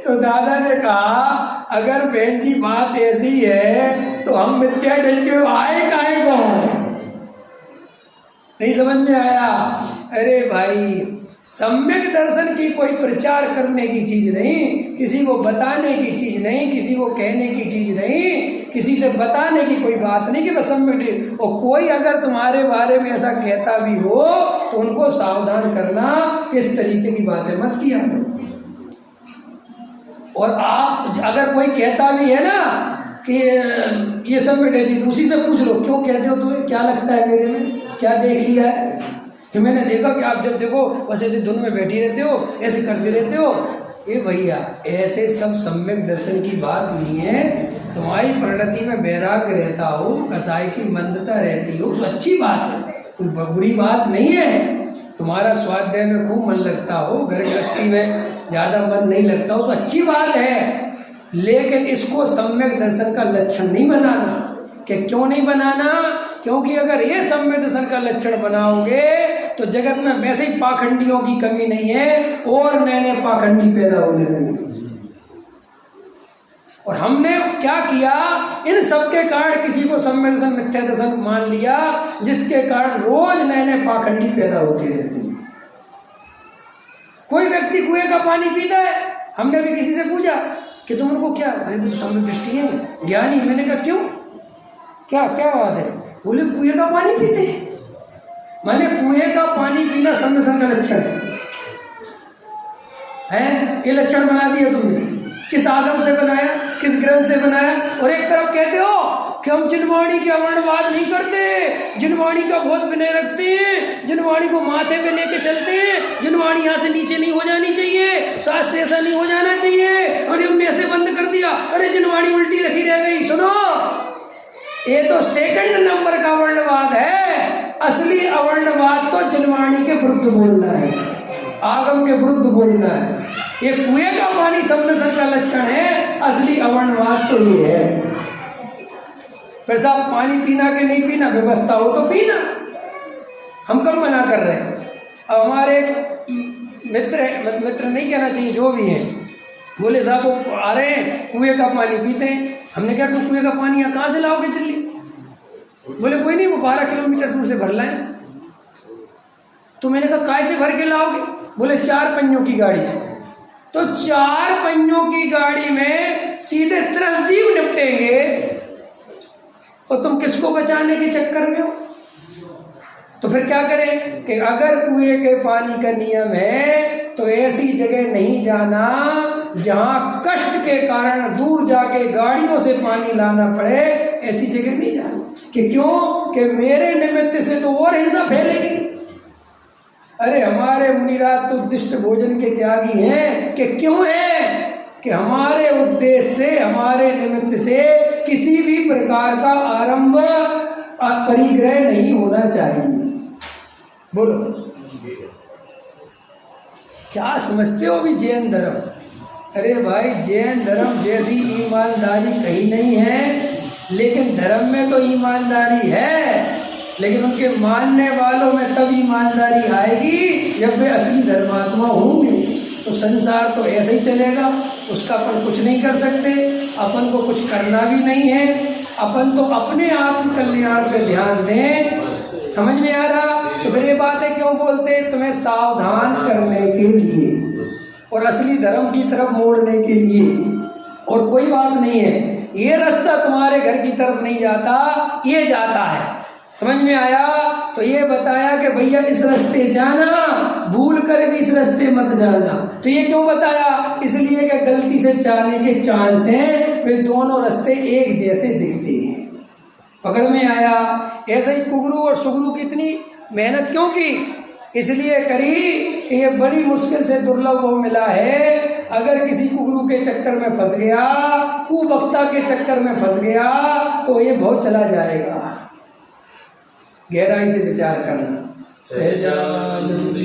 तो दादा ने कहा अगर बहन जी बात ऐसी है तो हम मिथ्या दृष्टि आए काहे को? नहीं समझ में आया? अरे भाई सम्यक दर्शन की कोई प्रचार करने की चीज नहीं, किसी को बताने की चीज नहीं, किसी को कहने की चीज नहीं, किसी से बताने की कोई बात नहीं कि बस सम्यक। और कोई अगर तुम्हारे बारे में ऐसा कहता भी हो तो उनको सावधान करना, इस तरीके की बातें मत किया करो। और आप अगर कोई कहता भी है ना कि ये सम्यक दृष्टि, तो उसी से पूछ लो क्यों कहते हो, तुम्हें क्या लगता है मेरे में, क्या देख लिया है? कि मैंने देखा कि आप जब देखो बस ऐसे धुन में बैठी रहते हो, ऐसे करते रहते हो। ये भैया ऐसे सब सम्यक दर्शन की बात नहीं है। तुम्हारी प्रकृति में वैराग्य रहता हो, कसाई की मंदता रहती हो तो अच्छी बात है, कोई बुरी बात नहीं है। तुम्हारा स्वाध्याय में खूब मन लगता हो, घर गृहस्थी में ज़्यादा मन नहीं लगता हो तो अच्छी बात है, लेकिन इसको सम्यक दर्शन का लक्षण नहीं बनाना। कि क्यों नहीं बनाना? क्योंकि अगर ये सम्यक दर्शन का लक्षण बनाओगे तो जगत में वैसे ही पाखंडियों की कमी नहीं है और नए नए पाखंडी पैदा होने लगेंगे। और हमने क्या किया, इन सब के कारण किसी को सम्यक दर्शन मिथ्या दर्शन मान लिया, जिसके कारण रोज नए नए पाखंडी पैदा होते रहते हैं। कोई व्यक्ति कुएं का पानी पीता है, हमने भी किसी से पूछा कि तुम उनको क्या, अरे वो तो सम्यक दृष्टि है, ज्ञानी। मैंने कहा क्यों, क्या बात है? बोले कुएं का पानी पीते हैं। मैंने कुएं का पानी पीना सम्यक दर्शन का लक्षण है? ये लक्षण बना दिया तुमने। किस आगम से बनाया, किस ग्रंथ से बनाया? और एक तरफ कहते हो कि हम जिनवाणी के अवर्णवाद नहीं करते, जिनवाणी का बहुत विनय रखते हैं, जिनवाणी को माथे पे लेके चलते हैं, जिनवाणी यहाँ से नीचे नहीं हो जानी चाहिए, शास्त्र ऐसा नहीं हो जाना चाहिए, और उनने ऐसे बंद कर दिया, अरे जिनवाणी उल्टी रखी रह गई। सुनो, ये तो सेकंड नंबर का अवर्णवाद है। असली अवर्णवाद तो जिनवाणी के विरुद्ध बोलना है, आगम के विरुद्ध बोलना है। ये कुएं का पानी सम्यक दर्शन का लक्षण है, असली अवर्णवाद तो ये है। फिर साहब पानी पीना के नहीं पीना, व्यवस्था हो तो पीना, हम कब मना कर रहे हैं। अब हमारे मित्र नहीं कहना चाहिए, जो भी है, बोले साहब वो आ रहे हैं कुएं का पानी पीते हैं। हमने कहा तुम कुएं का पानी यहाँ कहाँ से लाओगे दिल्ली? बोले कोई नहीं, वो 12 किलोमीटर दूर से भर लाएं। तो मैंने कहा काय से भर के लाओगे? बोले 4 पहियों की गाड़ी से। तो 4 पहियों की गाड़ी में सीधे 30 जीव निपटेंगे और तुम किसको बचाने के चक्कर में हो? तो फिर क्या करें कि अगर कुएं के पानी का नियम है तो ऐसी जगह नहीं जाना जहां कष्ट के कारण दूर जाके गाड़ियों से पानी लाना पड़े। ऐसी जगह नहीं जाना। कि क्यों? कि मेरे निमित्त से तो और हिंसा फैलेगी। अरे हमारे मुनिराज तो उद्दिष्ट भोजन के त्यागी हैं। कि क्यों है? कि हमारे उद्देश्य से, हमारे निमित्त से किसी भी प्रकार का आरंभ परिग्रह नहीं होना चाहिए। बोलो क्या समझते हो अभी जैन धर्म? अरे भाई जैन धर्म जैसी ईमानदारी कहीं नहीं है, लेकिन धर्म में तो ईमानदारी है, लेकिन उनके मानने वालों में तब ईमानदारी आएगी जब वे असली धर्मात्मा होंगे। तो संसार तो ऐसे ही चलेगा, उसका अपन कुछ नहीं कर सकते, अपन को कुछ करना भी नहीं है। अपन तो अपने आत्म कल्याण पे ध्यान दें। समझ में आ रहा? तो फिर ये बातें क्यों बोलते? तुम्हें सावधान करने के लिए और असली धर्म की तरफ मोड़ने के लिए, और कोई बात नहीं है। ये रास्ता तुम्हारे घर की तरफ नहीं जाता, ये जाता है। समझ में आया? तो ये बताया कि भैया इस रास्ते जाना, भूल कर भी इस रास्ते मत जाना। तो ये क्यों बताया? इसलिए कि गलती से जाने के चांस हैं, वे दोनों रास्ते एक जैसे दिखते हैं। पकड़ में आया? ऐसे ही कुगरू और सुगरू की इतनी मेहनत क्यों की? इसलिए करी कि ये बड़ी मुश्किल से दुर्लभ वो मिला है। अगर किसी कुगरू के चक्कर में फंस गया, कुवक्ता के चक्कर में फंस गया, तो ये बहुत चला जाएगा। गहराई से विचार करना। सहजानंद